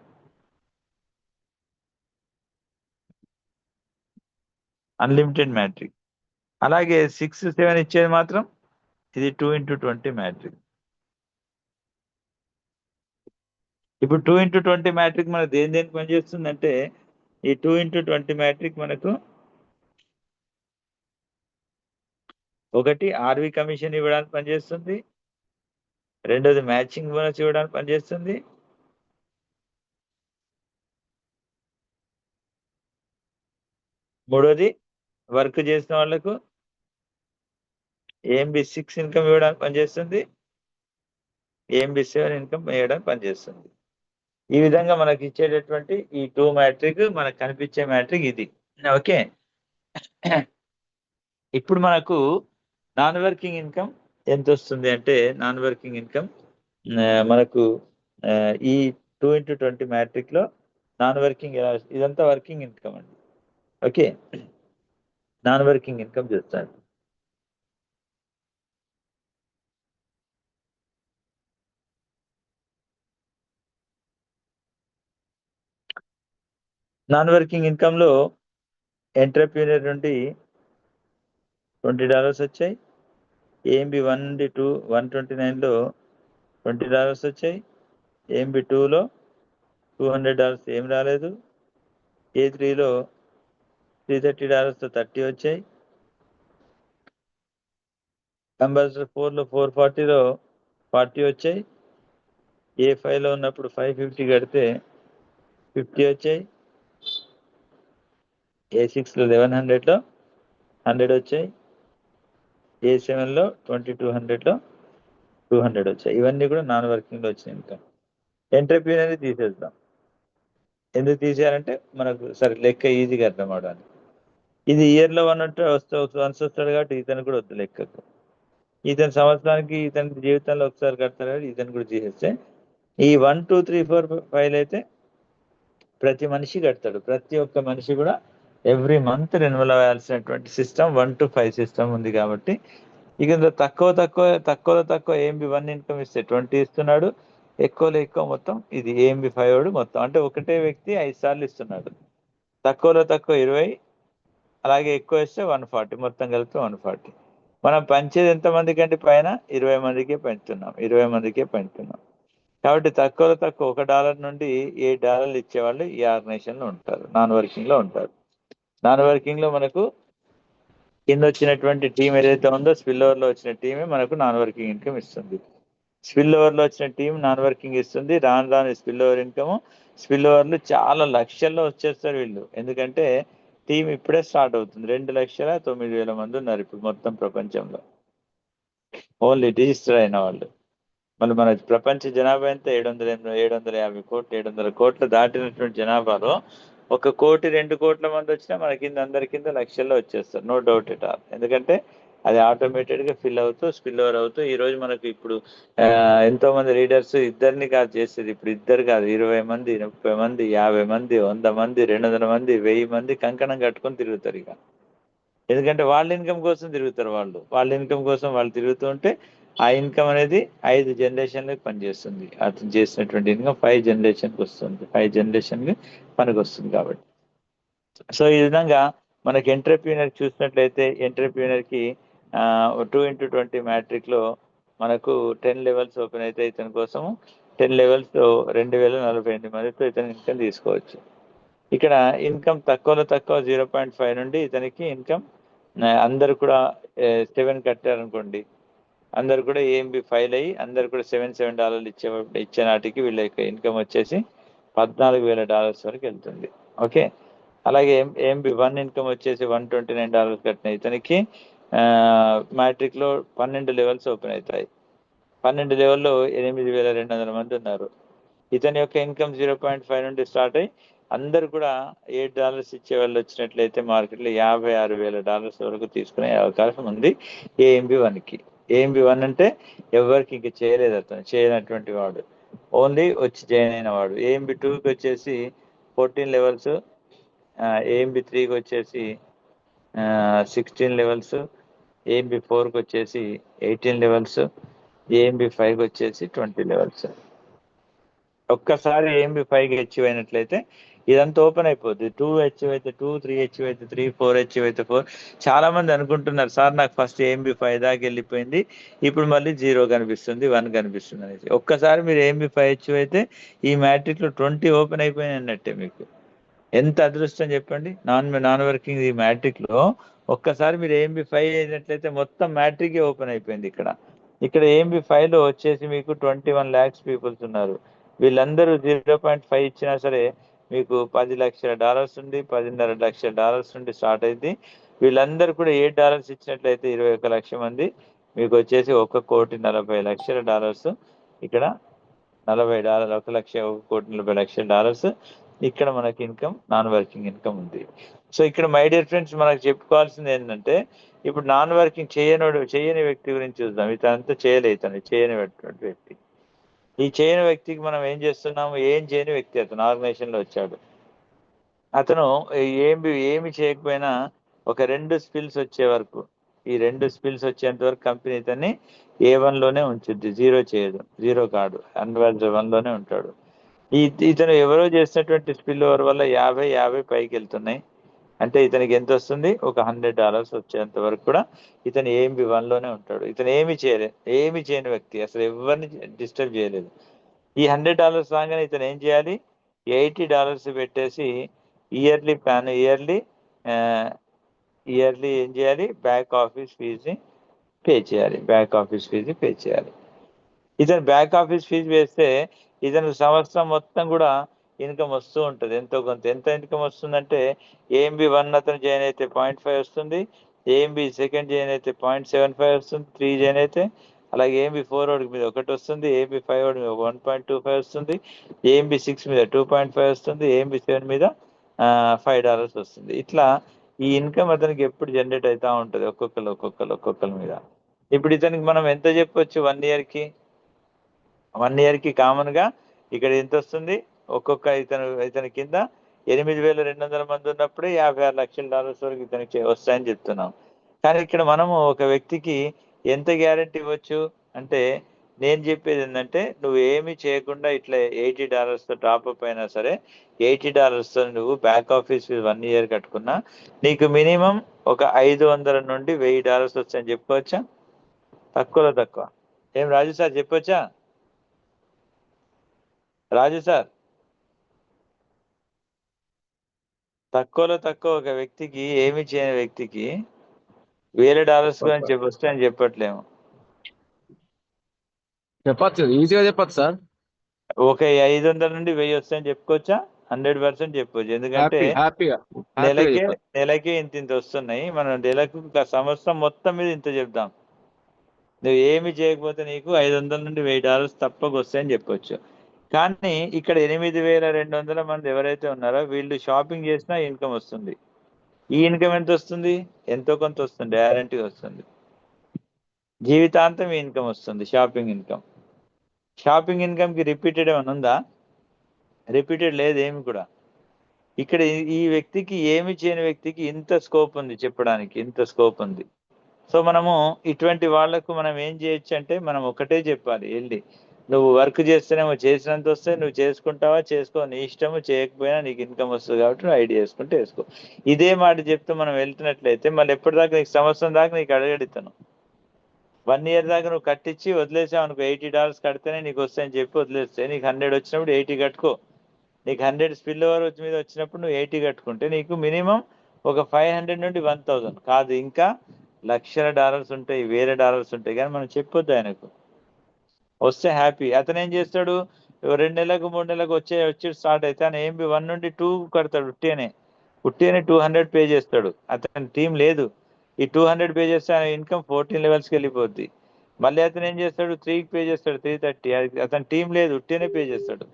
అన్లిమిటెడ్ మ్యాట్రిక్. అలాగే 6, 7 ఇచ్చేది మాత్రం ఇది 2x20 మ్యాట్రిక్. ఇప్పుడు 2x20 మ్యాట్రిక్ మనకు దేనికి పనిచేస్తుందంటే, ఈ 2x20 మ్యాట్రిక్ మనకు ఒకటి ఆర్వి కమిషన్ ఇవ్వడానికి పనిచేస్తుంది, రెండోది మ్యాచింగ్ బోనస్ ఇవ్వడానికి పనిచేస్తుంది, మూడోది వర్క్ చేసిన వాళ్లకు AMB6 ఇన్కమ్ ఇవ్వడానికి పనిచేస్తుంది, AMB7 ఇన్కమ్ వేయడానికి పనిచేస్తుంది. ఈ విధంగా మనకి ఇచ్చేటటువంటి ఈ 2 మ్యాట్రిక్, మనకు కనిపించే మ్యాట్రిక్ ఇది. ఓకే. ఇప్పుడు మనకు నాన్ వర్కింగ్ ఇన్కమ్ ఎంత వస్తుంది అంటే, నాన్ వర్కింగ్ ఇన్కమ్ మనకు ఈ 2x20 మ్యాట్రిక్ లో నాన్ వర్కింగ్ ఇదంతా వర్కింగ్ ఇన్కమ్ అండి. ఓకే, నాన్ వర్కింగ్ ఇన్కమ్ చూస్తాను. నాన్ వర్కింగ్ ఇన్కమ్ లో ఎంటర్ప్రీనర్ నుండి $20 వచ్చాయి. AMB1 నుండి 129లో $20 వచ్చాయి. AMB2లో $200 ఏం రాలేదు. A3లో $330తో 30 వచ్చాయి. అంబాసిడర్ 4లో 440లో 40 వచ్చాయి. A5లో ఉన్నప్పుడు 550 కడితే 50 వచ్చాయి. A6లో 1100లో 100 వచ్చాయి. A7లో 2200లో 200 వచ్చాయి. ఇవన్నీ కూడా నాన్ వర్కింగ్ లో వచ్చిన ఇన్కమ్. ఎంటర్ప్రీనర్ తీసేద్దాం. ఎందుకు తీసేయాలంటే మనకు సరే లెక్క ఈజీగా అర్థం అవడానికి. ఇది ఇయర్లో వన్స్ వస్తాడు కాబట్టి ఇతను కూడా వద్దు లెక్కకు. ఇతని సంవత్సరానికి, ఇతని జీవితంలో ఒకసారి కడతాడు కాబట్టి ఇతను కూడా తీసేస్తే, ఈ 1, 2, 3, 4, 5 అయితే ప్రతి మనిషి కడతాడు. ప్రతి ఒక్క మనిషి కూడా ఎవ్రీ మంత్ రెన్యువల్ అవ్వాల్సినటువంటి సిస్టమ్ 1 to 5 సిస్టమ్ ఉంది. కాబట్టి ఇక తక్కువ AMB1 ఇన్కమ్ ఇస్తే 20 ఇస్తున్నాడు. ఎక్కువలో ఎక్కువ మొత్తం ఇది AMB5 మొత్తం, అంటే ఒకటే వ్యక్తి 5 సార్లు ఇస్తున్నాడు. తక్కువలో తక్కువ 20, అలాగే ఎక్కువ ఇస్తే 140, మొత్తం కలిపి 140. మనం పంచేది ఎంతమందికి అంటే పైన 20 మందికే పంచుతున్నాం. కాబట్టి తక్కువలో తక్కువ $1 నుండి $8 ఇచ్చేవాళ్ళు ఈ ఆర్గనైజేషన్ లో ఉంటారు, నాన్ వర్కింగ్ లో ఉంటారు. నాన్ వర్కింగ్ లో మనకు కింద వచ్చినటువంటి టీం ఏదైతే ఉందో, స్పిల్ ఓవర్ లో వచ్చిన టీమే మనకు నాన్ వర్కింగ్ ఇన్కమ్ ఇస్తుంది. స్పిల్ ఓవర్ లో వచ్చిన టీం నాన్ వర్కింగ్ ఇస్తుంది. రాను స్పిల్ ఓవర్ ఇన్కమ్, స్పిల్ ఓవర్లు చాలా లక్షల్లో వచ్చేస్తారు వీళ్ళు. ఎందుకంటే టీం ఇప్పుడే స్టార్ట్ అవుతుంది. 2,09,000 మంది ఉన్నారు ఇప్పుడు మొత్తం ప్రపంచంలో, ఓన్లీ రిజిస్టర్ అయిన వాళ్ళు. మళ్ళీ మన ప్రపంచ జనాభా ఎంత? 750 కోట్లు, 700 కోట్లు దాటినటువంటి జనాభాలో 1 కోటి 2 కోట్ల మంది వచ్చినా మన కింద అందరి కింద లక్షల్లో వచ్చేస్తారు, నో డౌట్ ఎట్ ఆల్. ఎందుకంటే అది ఆటోమేటెడ్గా ఫిల్ అవుతూ స్పిల్ ఓవర్ అవుతూ ఈరోజు మనకు ఇప్పుడు ఎంతో మంది రీడర్స్ ఇద్దరిని కాదు చేసేది. ఇప్పుడు ఇద్దరు కాదు, 20 మంది, 30 మంది, 50 మంది, 100 మంది, 200 మంది, 1000 మంది కంకణం కట్టుకొని తిరుగుతారు ఇక. ఎందుకంటే వాళ్ళ ఇన్కమ్ కోసం తిరుగుతారు. వాళ్ళ ఇన్కమ్ కోసం వాళ్ళు తిరుగుతూ ఉంటే ఆ ఇన్కమ్ అనేది 5 జనరేషన్లకు పనిచేస్తుంది. అతను చేసినటువంటి ఇన్కమ్ 5 జనరేషన్కి వస్తుంది, 5 జనరేషన్కి పనికి వస్తుంది. కాబట్టి సో ఈ విధంగా మనకి ఎంటర్ప్రీనర్ చూసినట్లయితే, ఎంటర్ప్రీనర్కి 2x20 మ్యాట్రిక్లో మనకు 10 లెవెల్స్ ఓపెన్ అయితే ఇతని కోసము 10 లెవెల్స్ 2048 మందితో ఇతను ఇన్కమ్ తీసుకోవచ్చు. ఇక్కడ ఇన్కమ్ తక్కువలో తక్కువ 0.5 నుండి ఇతనికి ఇన్కమ్ అందరు కూడా 7 కట్టారనుకోండి, అందరు కూడా ఏఎంబి ఫైల్ అయ్యి అందరు కూడా $7 ఇచ్చే నాటికి వీళ్ళ యొక్క ఇన్కమ్ వచ్చేసి $14,000 వరకు వెళ్తుంది. ఓకే, అలాగే ఏఎంబి 1 ఇన్కమ్ వచ్చేసి $129 కట్టిన ఇతనికి మ్యాట్రిక్ లో 12 లెవెల్స్ ఓపెన్ అవుతాయి. 12 లెవెల్లో 8,200 మంది ఉన్నారు. ఇతని యొక్క ఇన్కమ్ 0.5 నుండి స్టార్ట్ అయ్యి అందరు కూడా $8 ఇచ్చే వాళ్ళు వచ్చినట్లయితే మార్కెట్లో $56,000 వరకు తీసుకునే అవకాశం ఉంది ఏఎంబి 1కి. ఏఎంబి 1 అంటే ఎవరికి ఇంక చేయలేదు, అతను చేయనటువంటి వాడు, ఓన్లీ వచ్చి జాయిన్ అయిన వాడు. ఏఎంబి 2కి వచ్చేసి 14 లెవెల్స్, ఏఎంబి 3కి వచ్చేసి 16 లెవెల్స్, ఏఎంబి 4కి వచ్చేసి 18 లెవెల్స్, ఏఎంబి 5కి వచ్చేసి 20 లెవెల్స్. ఒక్కసారి ఏఎంబి 5కి అచీవ్ అయినట్లయితే ఇదంతా ఓపెన్ అయిపోద్ది. 2 అచీవ్ అయితే 2, 3 అచీవ్ అయితే 3, 4 అచీవ్ అయితే 4. చాలా మంది అనుకుంటున్నారు, సార్ నాకు ఫస్ట్ ఏఎంబి 5 దాకా వెళ్ళిపోయింది, ఇప్పుడు మళ్ళీ 0 కనిపిస్తుంది, 1 కనిపిస్తుంది అనేసి. ఒక్కసారి మీరు ఏఎంబి 5 అచీవ్ అయితే ఈ మ్యాట్రిక్ లో 20 ఓపెన్ అయిపోయినాయి అన్నట్టే. మీకు ఎంత అదృష్టం చెప్పండి. నాన్ వర్కింగ్ ఈ మ్యాట్రిక్ లో ఒక్కసారి మీరు ఏఎంబి 5 అయినట్లయితే మొత్తం మ్యాట్రిక్ ఓపెన్ అయిపోయింది. ఇక్కడ ఏఎంబి 5 లో వచ్చేసి మీకు 21 lakhs పీపుల్స్ ఉన్నారు. వీళ్ళందరూ 0.5 ఇచ్చినా సరే మీకు $10 లక్షల ఉంది, $10.5 లక్షల నుండి స్టార్ట్ అయింది. వీళ్ళందరూ కూడా $8 ఇచ్చినట్లయితే 21 లక్షల మంది, మీకు వచ్చేసి $1,40,00,000. ఇక్కడ $40, $1,40,00,000 ఇక్కడ మనకి ఇన్కమ్, నాన్ వర్కింగ్ ఇన్కమ్ ఉంది. సో ఇక్కడ మై డియర్ ఫ్రెండ్స్, మనకు చెప్పుకోవాల్సింది ఏంటంటే, ఇప్పుడు నాన్ వర్కింగ్ చేయని వ్యక్తి గురించి చూద్దాం. ఇతనంతా చేయని వ్యక్తి. ఈ చేయని వ్యక్తికి మనం ఏం చేస్తున్నాము? ఏం చేయని వ్యక్తి అతను ఆర్గనైజేషన్ లో వచ్చాడు. అతను ఏమి చేయకపోయినా ఒక 2 స్కిల్స్ వచ్చే వరకు, ఈ 2 స్కిల్స్ వచ్చేంత వరకు కంపెనీ ఇతన్ని A1 లోనే ఉంచుద్ది, 0 చేయదు, 0 కాడు, 1 లోనే ఉంటాడు. ఇతను ఎవరో చేసినటువంటి స్పిల్ ఓవర్ వల్ల 50 పైకి వెళ్తున్నాయి. అంటే ఇతనికి ఎంత వస్తుంది? ఒక $100 వచ్చేంత వరకు కూడా ఇతను ఏఎంబి 1 లోనే ఉంటాడు. ఇతను ఏమి చేయని వ్యక్తి, అసలు ఎవరిని డిస్టర్బ్ చేయలేదు. ఈ $100 రాగానే ఇతను ఏం చేయాలి? $80 పెట్టేసి ఇయర్లీ ప్లాన్, ఇయర్లీ ఏం చేయాలి? బ్యాక్ ఆఫీస్ ఫీజు పే చేయాలి. ఇతను బ్యాక్ ఆఫీస్ ఫీజు వేస్తే ఇతను సంవత్సరం మొత్తం కూడా ఇన్కమ్ వస్తూ ఉంటుంది, ఎంతో కొంత. ఎంత ఇన్కమ్ వస్తుందంటే, ఏఎంబి 1 అతను జాయిన్ అయితే 0.5 వస్తుంది, ఏఎంబి 2 జాయిన్ అయితే 0.75 వస్తుంది, 3 జాయిన్ అయితే, అలాగే ఏఎంబి 4 వాడికి మీద 1 వస్తుంది, ఏఎంబి 5 వాడి మీద 1.25 వస్తుంది, ఏఎంబి 6 మీద 2.5 వస్తుంది, ఏఎంబి 7 మీద $5 వస్తుంది. ఇట్లా ఈ ఇన్కమ్ అతనికి ఎప్పుడు జనరేట్ అవుతా ఉంటుంది, ఒక్కొక్కరి మీద. ఇప్పుడు ఇతనికి మనం ఎంత చెప్పొచ్చు? 1 ఇయర్కి? 1 ఇయర్కి కామన్ గా ఇక్కడ ఎంత వస్తుంది? ఇతని కింద 8,200 మంది ఉన్నప్పుడే $56 లక్షల వరకు ఇతనికి వస్తాయని చెప్తున్నాం. కానీ ఇక్కడ మనము ఒక వ్యక్తికి ఎంత గ్యారెంటీ ఇవ్వచ్చు అంటే, నేను చెప్పేది ఏంటంటే, నువ్వు ఏమి చేయకుండా ఇట్లా $80 టాప్అప్ అయినా సరే, $80 నువ్వు బ్యాక్ ఆఫీస్ 1 ఇయర్ కట్టుకున్నా నీకు మినిమం ఒక $500 నుండి $1,000 వస్తాయని చెప్పుకోవచ్చా? తక్కువలో తక్కువ. ఏం రాజు సార్ చెప్పొచ్చా? రాజు సార్, తక్కువలో తక్కువ ఒక వ్యక్తికి, ఏమి చేయని వ్యక్తికి $1,000 గురించి వస్తాయని చెప్పట్లేము. చెప్పచ్చు, ఈజీగా చెప్పచ్చు సార్. ఒక 500 నుండి 1000 వస్తాయని చెప్పుకోవచ్చా? 100% చెప్పొచ్చు. ఎందుకంటే హ్యాపీగా నెలకే ఇంత వస్తున్నాయి. మనం నెలకు సంవత్సరం మొత్తం మీద ఇంత చెప్దాం. నువ్వు ఏమి చేయకపోతే నీకు $500 నుండి $1,000 తప్పక వస్తాయని చెప్పొచ్చు. కానీ ఇక్కడ 8,200 మంది ఎవరైతే ఉన్నారో వీళ్ళు షాపింగ్ చేసినా ఇన్కమ్ వస్తుంది. ఈ ఇన్కమ్ ఎంత వస్తుంది? ఎంతో కొంత వస్తుంది, గ్యారంటీ వస్తుంది. జీవితాంతం ఈ ఇన్కమ్ వస్తుంది, షాపింగ్ ఇన్కమ్. షాపింగ్ ఇన్కమ్కి రిపీటెడ్ ఏమైనా ఉందా? రిపీటెడ్ లేదు, ఏమి కూడా. ఇక్కడ ఈ వ్యక్తికి, ఏమి చేయని వ్యక్తికి ఇంత స్కోప్ ఉంది చెప్పడానికి, ఇంత స్కోప్ ఉంది. సో మనము ఇటువంటి వాళ్లకు మనం ఏం చేయొచ్చు అంటే, మనం ఒకటే చెప్పాలి, వెళ్ళి నువ్వు వర్క్ చేస్తేనేమో చేసినంత వస్తే నువ్వు చేసుకుంటావా, చేసుకో, నీ ఇష్టము. చేయకపోయినా నీకు ఇన్కమ్ వస్తుంది కాబట్టి నువ్వు ఐడియా వేసుకుంటే వేసుకో. ఇదే మాట చెప్తూ మనం వెళ్తున్నట్లయితే మళ్ళీ ఎప్పటిదాకా, నీకు సంవత్సరం దాకా నీకు అడగడుతాను. 1 ఇయర్ దాకా నువ్వు కట్టించి వదిలేసావు అనుకో, $80 కడితేనే నీకు వస్తాయని చెప్పి వదిలేస్తే నీకు 100 వచ్చినప్పుడు 80 కట్టుకో. నీకు 100 స్పిల్ ఓవర్ మీద వచ్చినప్పుడు నువ్వు 80 కట్టుకుంటే నీకు మినిమం ఒక 500 నుండి 1000 కాదు, ఇంకా $1,00,000 ఉంటాయి, వేరే డాలర్స్ ఉంటాయి. కానీ మనం చెప్పొద్దు ఆయనకు. వస్తే హ్యాపీ. అతను ఏం చేస్తాడు, 2 నెలలకు 3 నెలలకు వచ్చి స్టార్ట్ అయితే ఆయన ఏం 1 నుండి 2 కడతాడు. ఉట్టిగానే 200 పే చేస్తాడు. అతని టీం లేదు. ఈ 200 పే చేస్తే ఆయన ఇన్కమ్ 14 లెవెల్స్కి వెళ్ళిపోద్ది. మళ్ళీ అతను ఏం చేస్తాడు, 3కి పే చేస్తాడు, 330. అతని టీం లేదు, ఉట్టిగానే పే చేస్తాడు.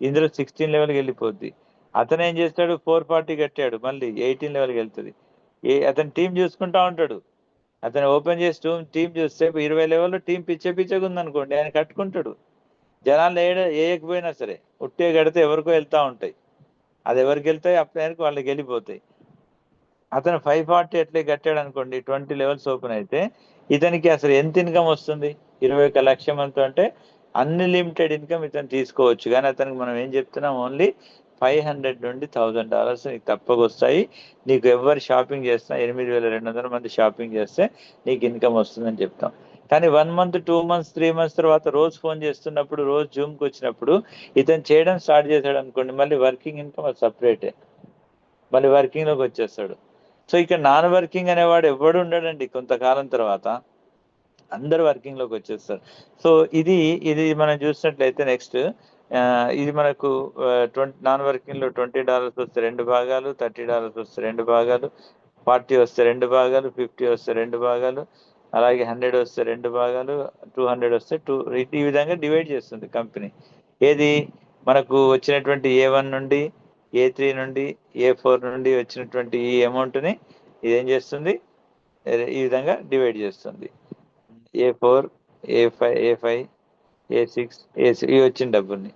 ఇందులో 16 లెవెల్కి వెళ్ళిపోద్ది. అతను ఏం చేస్తాడు, 440 కట్టాడు, మళ్ళీ 18 లెవెల్కి వెళ్తుంది. అతని టీం చూసుకుంటా ఉంటాడు. అతను ఓపెన్ చేసి టీం చూస్తే 20 లెవెల్లో టీం పిచ్చగా ఉందనుకోండి, ఆయన కట్టుకుంటాడు. జనాలు వేయకపోయినా సరే ఉట్టే కడితే ఎవరికో వెళ్తూ ఉంటాయి. అది ఎవరికి వెళ్తాయి, అప్లైనర్కి వాళ్ళకి వెళ్ళిపోతాయి. అతను 540 ఎట్లే కట్టాడు అనుకోండి, 20 లెవెల్స్ ఓపెన్ అయితే ఇతనికి అసలు ఎంత ఇన్కమ్ వస్తుంది, 21 లక్ష మంత్ అంటే అన్లిమిటెడ్ ఇన్కమ్ ఇతను తీసుకోవచ్చు. కానీ అతనికి మనం ఏం చెప్తున్నాం, ఓన్లీ $500 నుండి $1,000 నీకు తప్పక వస్తాయి. నీకు ఎవరు షాపింగ్ చేసినా 8,200 మంది షాపింగ్ చేస్తే నీకు ఇన్కమ్ వస్తుందని చెప్తాం. కానీ 1 మంత్ 2 మంత్స్ 3 మంత్స్ తర్వాత రోజు ఫోన్ చేస్తున్నప్పుడు, రోజు జూమ్కి వచ్చినప్పుడు ఇతను చేయడం స్టార్ట్ చేశాడు అనుకోండి, మళ్ళీ వర్కింగ్ ఇన్కమ్ అది సపరేటే, మళ్ళీ వర్కింగ్లోకి వచ్చేస్తాడు. సో ఇక్కడ నాన్ వర్కింగ్ అనేవాడు ఎవడు ఉండడండి. కొంతకాలం తర్వాత అందరు వర్కింగ్లోకి వచ్చేస్తారు. సో ఇది మనం చూసినట్లయితే నెక్స్ట్ ఇది మనకు నాన్ వర్కింగ్లో $20 వస్తే 2 భాగాలు, $30 వస్తే 2 భాగాలు, 40 వస్తే 2 భాగాలు, 50 వస్తే 2 భాగాలు, అలాగే 100 వస్తే 2 భాగాలు, 200 వస్తే 2. ఈ విధంగా డివైడ్ చేస్తుంది కంపెనీ. ఏది మనకు వచ్చినటువంటి A1 నుండి A3 నుండి A4 నుండి వచ్చినటువంటి ఈ అమౌంట్ని ఇదేం చేస్తుంది, ఈ విధంగా డివైడ్ చేస్తుంది. A4 A5 A6 ఇవి వచ్చిన డబ్బుల్ని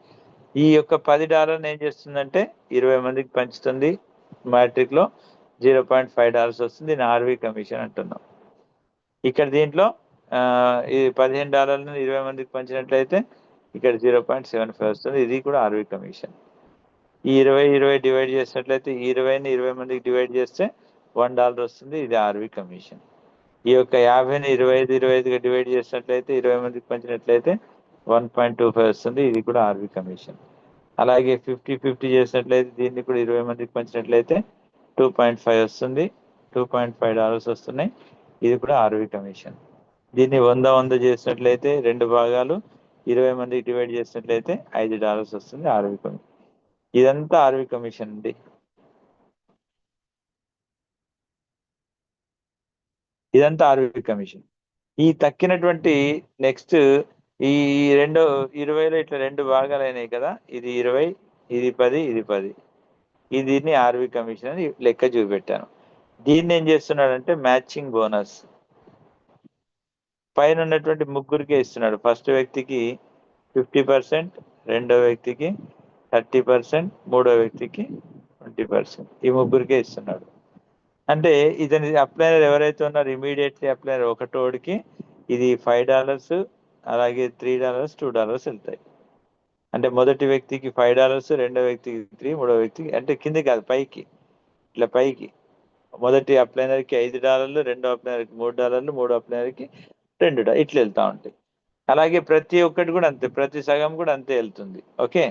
ఈ యొక్క $10 ఏం చేస్తుందంటే 20 మందికి పంచుతుంది. మ్యాట్రిక్లో $0.5 వస్తుంది. దీన్ని ఆర్వీ కమిషన్ అంటున్నాం. ఇక్కడ దీంట్లో ఇది $15 20 మందికి పంచినట్లయితే ఇక్కడ 0.75 వస్తుంది. ఇది కూడా ఆర్వీ కమిషన్. ఈ 20 డివైడ్ చేసినట్లయితే 20ని 20 మందికి డివైడ్ చేస్తే $1 వస్తుంది. ఇది ఆర్వీ కమిషన్. ఈ యొక్క 50ని 25గా డివైడ్ చేసినట్లయితే 20 మందికి పంచినట్లయితే 1.25 వస్తుంది. ఇది కూడా ఆర్వీ కమిషన్. అలాగే 50-50 చేసినట్లయితే దీన్ని కూడా 20 మందికి పంచినట్లయితే 2.5 వస్తుంది. $2.5 వస్తున్నాయి. ఇది కూడా ఆర్వీ కమిషన్. దీన్ని 100 చేసినట్లయితే 2 భాగాలు 20 మందికి డివైడ్ చేసినట్లయితే $5 వస్తుంది. RV commission. ఇదంతా ఆర్వీ కమిషన్ అండి. ఇదంతా ఆర్వీ కమిషన్. ఈ తక్కినటువంటి నెక్స్ట్ ఈ 20లో ఇట్లా 2 భాగాలు అయినాయి కదా, ఇది 20, ఇది 10, ఇది 10. దీన్ని ఆర్వీ కమిషన్ అని లెక్క చూపెట్టాను. దీన్ని ఏం చేస్తున్నాడంటే మ్యాచింగ్ బోనస్ పైన ఉన్నటువంటి ముగ్గురికే ఇస్తున్నాడు. ఫస్ట్ వ్యక్తికి 50%, రెండో వ్యక్తికి 30%, మూడో వ్యక్తికి 20%. ఈ ముగ్గురికే ఇస్తున్నాడు. అంటే ఇతని అప్లైనర్ ఎవరైతే ఉన్నారో ఇమీడియట్లీ అప్లైనర్ ఒకటోడికి ఇది $5, అలాగే $3, $2 వెళ్తాయి. అంటే మొదటి వ్యక్తికి $5, రెండో వ్యక్తికి 3, మూడో వ్యక్తికి అంటే కింది కాదు పైకి, ఇట్లా పైకి మొదటి అప్లైనర్కి $5, రెండో అప్లైనర్కి $3, మూడో అప్లైనర్కి $2 ఇట్లా వెళ్తూ ఉంటాయి. అలాగే ప్రతి ఒక్కటి కూడా అంతే, ప్రతి సగం కూడా అంతే వెళ్తుంది. ఓకే,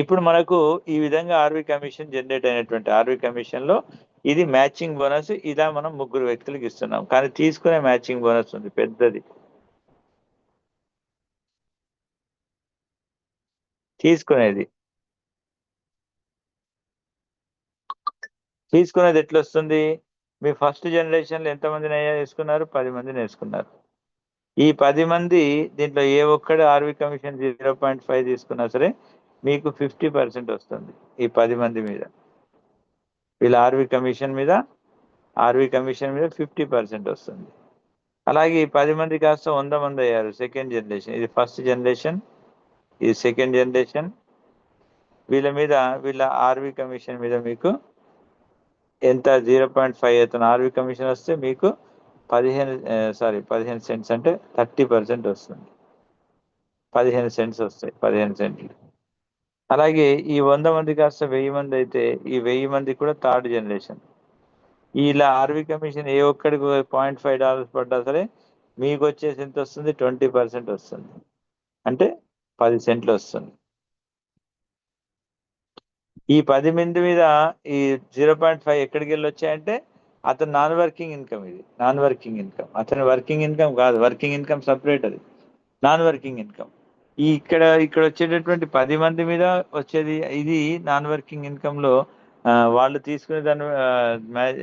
ఇప్పుడు మనకు ఈ విధంగా ఆర్వీ కమిషన్ జనరేట్ అయినటువంటి ఆర్వీ కమిషన్లో ఇది మ్యాచింగ్ బోనస్. ఇలా మనం ముగ్గురు వ్యక్తులకు ఇస్తున్నాం. కానీ తీసుకునే మ్యాచింగ్ బోనస్ ఉంది పెద్దది. తీసుకునేది ఎట్లా వస్తుంది, మీ ఫస్ట్ జనరేషన్లో ఎంతమందిని వేసుకున్నారు, 10 మందిని వేసుకున్నారు. ఈ 10 మంది దీంట్లో ఏ ఒక్కడు ఆర్వీ కమిషన్ 0.5 తీసుకున్నా సరే మీకు 50% వస్తుంది ఈ 10 మంది మీద. వీళ్ళ ఆర్వీ కమిషన్ మీద 50% వస్తుంది. అలాగే ఈ 10 మంది కాస్త 100 మంది అయ్యారు. సెకండ్ జనరేషన్, ఇది ఫస్ట్ జనరేషన్, ఇది సెకండ్ జనరేషన్. వీళ్ళ ఆర్వీ కమిషన్ మీద మీకు ఎంత 0.5 అవుతుంది ఆర్వీ కమిషన్ వస్తే మీకు 15 సెంట్స్ అంటే 30% వస్తుంది. 15 సెంట్స్ వస్తాయి, 15 సెంట్లు. అలాగే ఈ 100 మంది కాస్త 1000 మంది అయితే ఈ 1000 మంది కూడా థర్డ్ జనరేషన్. ఇలా ఆర్వీ కమిషన్ ఏ ఒక్కడికి $0.5 పడ్డా సరే మీకు వచ్చేసి ఎంత వస్తుంది? 20% వస్తుంది, అంటే 10 సెంట్లు వస్తుంది. ఈ 10 మంది మీద ఈ 0.5 ఎక్కడికి వెళ్ళి వచ్చాయంటే అతను నాన్ వర్కింగ్ ఇన్కమ్. ఇది నాన్ వర్కింగ్ ఇన్కమ్, అతని వర్కింగ్ ఇన్కమ్ కాదు. వర్కింగ్ ఇన్కమ్ సపరేట్, అది నాన్ వర్కింగ్ ఇన్కమ్. ఈ ఇక్కడ వచ్చేటటువంటి 10 మంది మీద వచ్చేది ఇది నాన్ వర్కింగ్ ఇన్కమ్ లో వాళ్ళు తీసుకునే దాని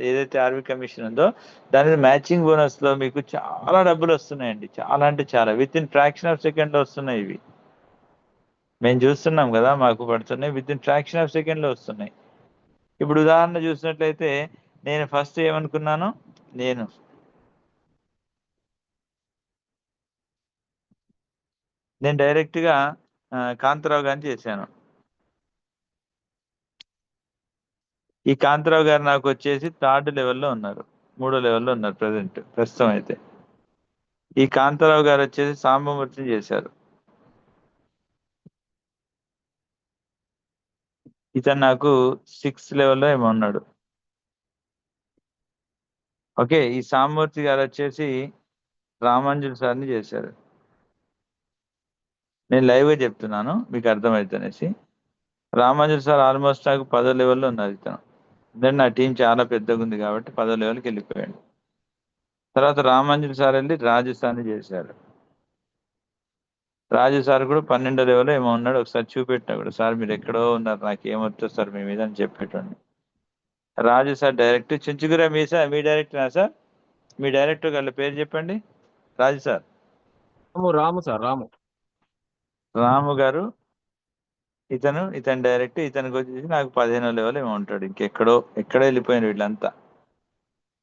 ఏదైతే ఆర్వి కమిషన్ ఉందో దాని మీద మ్యాచింగ్ బోనస్ లో మీకు చాలా డబ్బులు వస్తున్నాయండి. చాలా అంటే చాలా, with in fraction of second లో వస్తున్నాయి ఇవి. మేము చూస్తున్నాం కదా, మాకు పడుతున్నాయి, with in fraction of second లో వస్తున్నాయి. ఇప్పుడు ఉదాహరణ చూసినట్లయితే నేను ఫస్ట్ ఏమనుకున్నాను, నేను డైరెక్ట్ గా కాంతారావు గారిని చేశాను. ఈ కాంతారావు గారు నాకు వచ్చేసి 3rd లెవెల్లో ఉన్నారు, 3వ లెవెల్లో ఉన్నారు ప్రస్తుతం అయితే. ఈ కాంతారావు గారు వచ్చేసి సాంబమూర్తిని చేశారు. ఇతను నాకు 6th లెవెల్లో ఏమో ఉన్నాడు. ఓకే, ఈ సాంబమూర్తి గారు వచ్చేసి రామాంజుల్ సార్ని చేశారు. నేను లైవ్గా చెప్తున్నాను మీకు అర్థమవుతుందనేసి. రామాంజుల్ సార్ ఆల్మోస్ట్ నాకు 10వ లెవెల్లో ఉన్నారు ఇతను. ఎందుకంటే నా టీం చాలా పెద్దగా ఉంది కాబట్టి 10వ లెవెల్కి వెళ్ళిపోయాడు. తర్వాత రామాంజుల్ సార్ వెళ్ళి రాజస్థాన్ చేశారు. రాజు సార్ కూడా 12వ లెవెల్లో ఏమో ఉన్నాడు. ఒకసారి చూపెట్టినా కూడా, సార్ మీరు ఎక్కడో ఉన్నారు, నాకు ఏమొస్తుంది సార్ మీ మీద అని చెప్పేటండి. రాజు సార్ డైరెక్ట్ చుంచుగురా మీ డైరెక్టరా సార్? మీ డైరెక్టర్ గారి పేరు చెప్పండి. రాజు సార్. రాము సార్, రాము గారు, ఇతను డైరెక్ట్. ఇతనికి వచ్చేసి నాకు 15వ లెవెల్ ఏమో ఉంటాడు. ఎక్కడ వెళ్ళిపోయిన వీళ్ళంతా.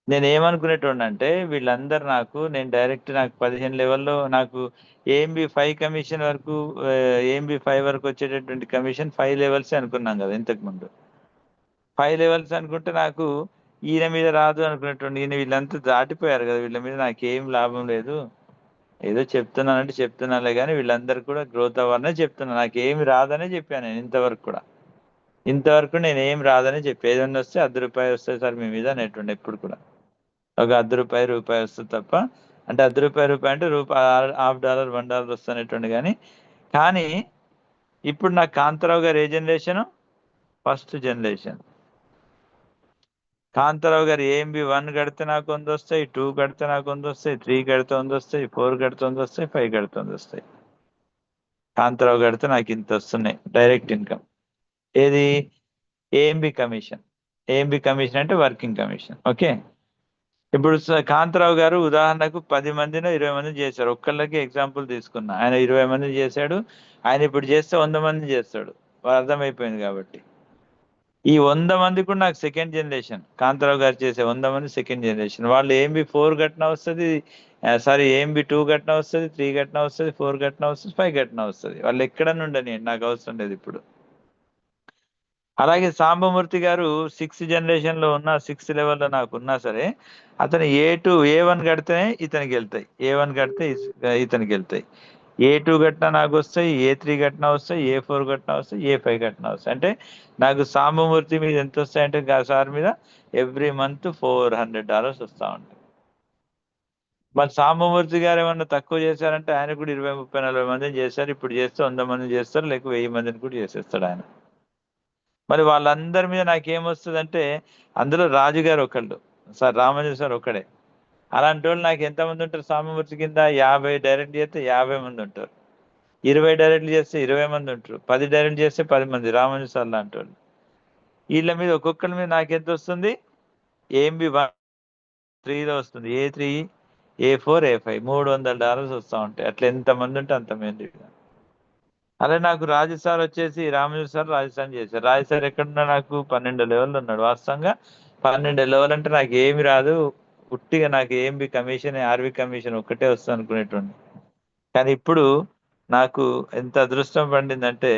నేను ఏమనుకునేటోడిని అంటే వీళ్ళందరూ నేను డైరెక్ట్ నాకు 15 లెవెల్లో నాకు ఏఎంబి 5 కమిషన్ వరకు, ఏఎంబి 5 వరకు వచ్చేటటువంటి కమిషన్ 5 లెవెల్స్ అనుకున్నాం కదా ఇంతకు ముందు. 5 లెవెల్స్ అనుకుంటే నాకు ఈయన మీద రాదు అనుకునేటోడిని. ఈయన వీళ్ళంతా దాటిపోయారు కదా, వీళ్ళ మీద నాకేం లాభం లేదు, ఏదో చెప్తున్నానంటే చెప్తున్నానులే కానీ వీళ్ళందరూ కూడా గ్రోత్ అవ్వాలనే చెప్తున్నాను. నాకేమి రాదనే చెప్పాను నేను ఇంతవరకు నేను ఏం రాదని చెప్పి, ఏదన్నా వస్తే ₹10 వస్తాయి సార్ మీ మీద అనేటుండే. ఎప్పుడు కూడా ఒక ₹10 వస్తుంది తప్ప, అంటే ₹10 అంటే $1/2 $1 వస్తున్నట్టుండి. కానీ ఇప్పుడు నాకు కాంతారావు గారు ఏ జనరేషను? First generation. కాంతారావు గారు ఏఎంబి 1 కడితే నాకు 100 వస్తాయి, 2 కడితే నాకు 100 వస్తాయి, 3 కడితే 100 వస్తాయి, 4 కడితే 100 వస్తాయి, 5 కడితే 100 వస్తాయి. కాంతారావు కడితే నాకు ఇంత వస్తున్నాయి డైరెక్ట్ ఇన్కమ్. ఏది? AMB commission. ఏఎంబి కమిషన్ అంటే వర్కింగ్ కమిషన్. ఓకే, ఇప్పుడు కాంతారావు గారు ఉదాహరణకు 10 మందినో 20 మందిని చేశారు. ఒక్కళ్ళకి ఎగ్జాంపుల్ తీసుకున్నా. ఆయన 20 మందిని చేశాడు. ఆయన ఇప్పుడు చేస్తే 100 మందిని చేస్తాడు. అర్థమైపోయింది కాబట్టి. ఈ 100 మంది కూడా నాకు సెకండ్ జనరేషన్. కాంతారావు గారు చేసే 100 మంది సెకండ్ జనరేషన్. వాళ్ళు ఏఎంబి 4 కట్టినా వస్తుంది, ఏఎంబి 2 కట్టినా వస్తుంది, 3 కట్టినా వస్తుంది, 4 కట్టినా వస్తుంది, 5 కట్టినా వస్తుంది. వాళ్ళు ఎక్కడ నుండని నాకు అవసరం లేదు ఇప్పుడు. అలాగే సాంబమూర్తి గారు 6th జనరేషన్లో ఉన్న 6th లెవెల్లో నాకు ఉన్నా సరే, అతను A1 కడితేనే ఇతనికి వెళ్తాయి, A1 కడితే ఇతనికి వెళ్తాయి, A2 కట్టినా నాకు వస్తాయి, A3 కట్టినా వస్తాయి, A4 కట్టినా వస్తాయి, A5 కట్టినా వస్తాయి. అంటే నాకు సాంబమూర్తి మీద ఎంత వస్తాయంటే సార్ మీద ఎవ్రీ మంత్ $400 వస్తూ ఉంటాయి. మరి సాంబమూర్తి గారు ఏమన్నా తక్కువ చేశారంటే ఆయన కూడా 20, 30, 40 మందిని చేశారు. ఇప్పుడు చేస్తే 100 మందిని చేస్తారు, లేక 1000 మందిని కూడా చేసేస్తాడు ఆయన. మరి వాళ్ళందరి మీద నాకేమొస్తుందంటే అందులో రాజుగారు ఒకళ్ళు, సార్ రామాంజన్ సార్ ఒక్కడే. అలాంటి వాళ్ళు నాకు ఎంతమంది ఉంటారు? సాంబమూర్తి కింద 50 డైరెక్ట్ చేస్తే 50 మంది ఉంటారు, 20 డైరెక్ట్లు చేస్తే 20 మంది ఉంటారు, 10 డైరెక్ట్ చేస్తే 10 మంది. రామాంజన్ సార్ లాంటి వాళ్ళు. వీళ్ళ మీద ఒక్కొక్కరి మీద నాకెంత వస్తుంది? ఏఎంబి 3లో వస్తుంది, A3, A4, A5 $300 వస్తూ ఉంటాయి. అట్లా ఎంతమంది ఉంటే అంతమంది. అదే నాకు రాజు సార్ వచ్చేసి రామజు సార్ రాజస్థాన్ చేశారు. రాజు సార్ ఎక్కడున్నా నాకు 12 లెవెల్లో ఉన్నాడు. వాస్తవంగా 12 లెవెల్ అంటే నాకు ఏమి రాదు, పుట్టిగా నాకు ఏఎంబి కమిషన్, ఆర్వి కమిషన్ ఒక్కటే వస్తుంది అనుకునేటువంటి. కానీ ఇప్పుడు నాకు ఎంత అదృష్టం పండిందంటే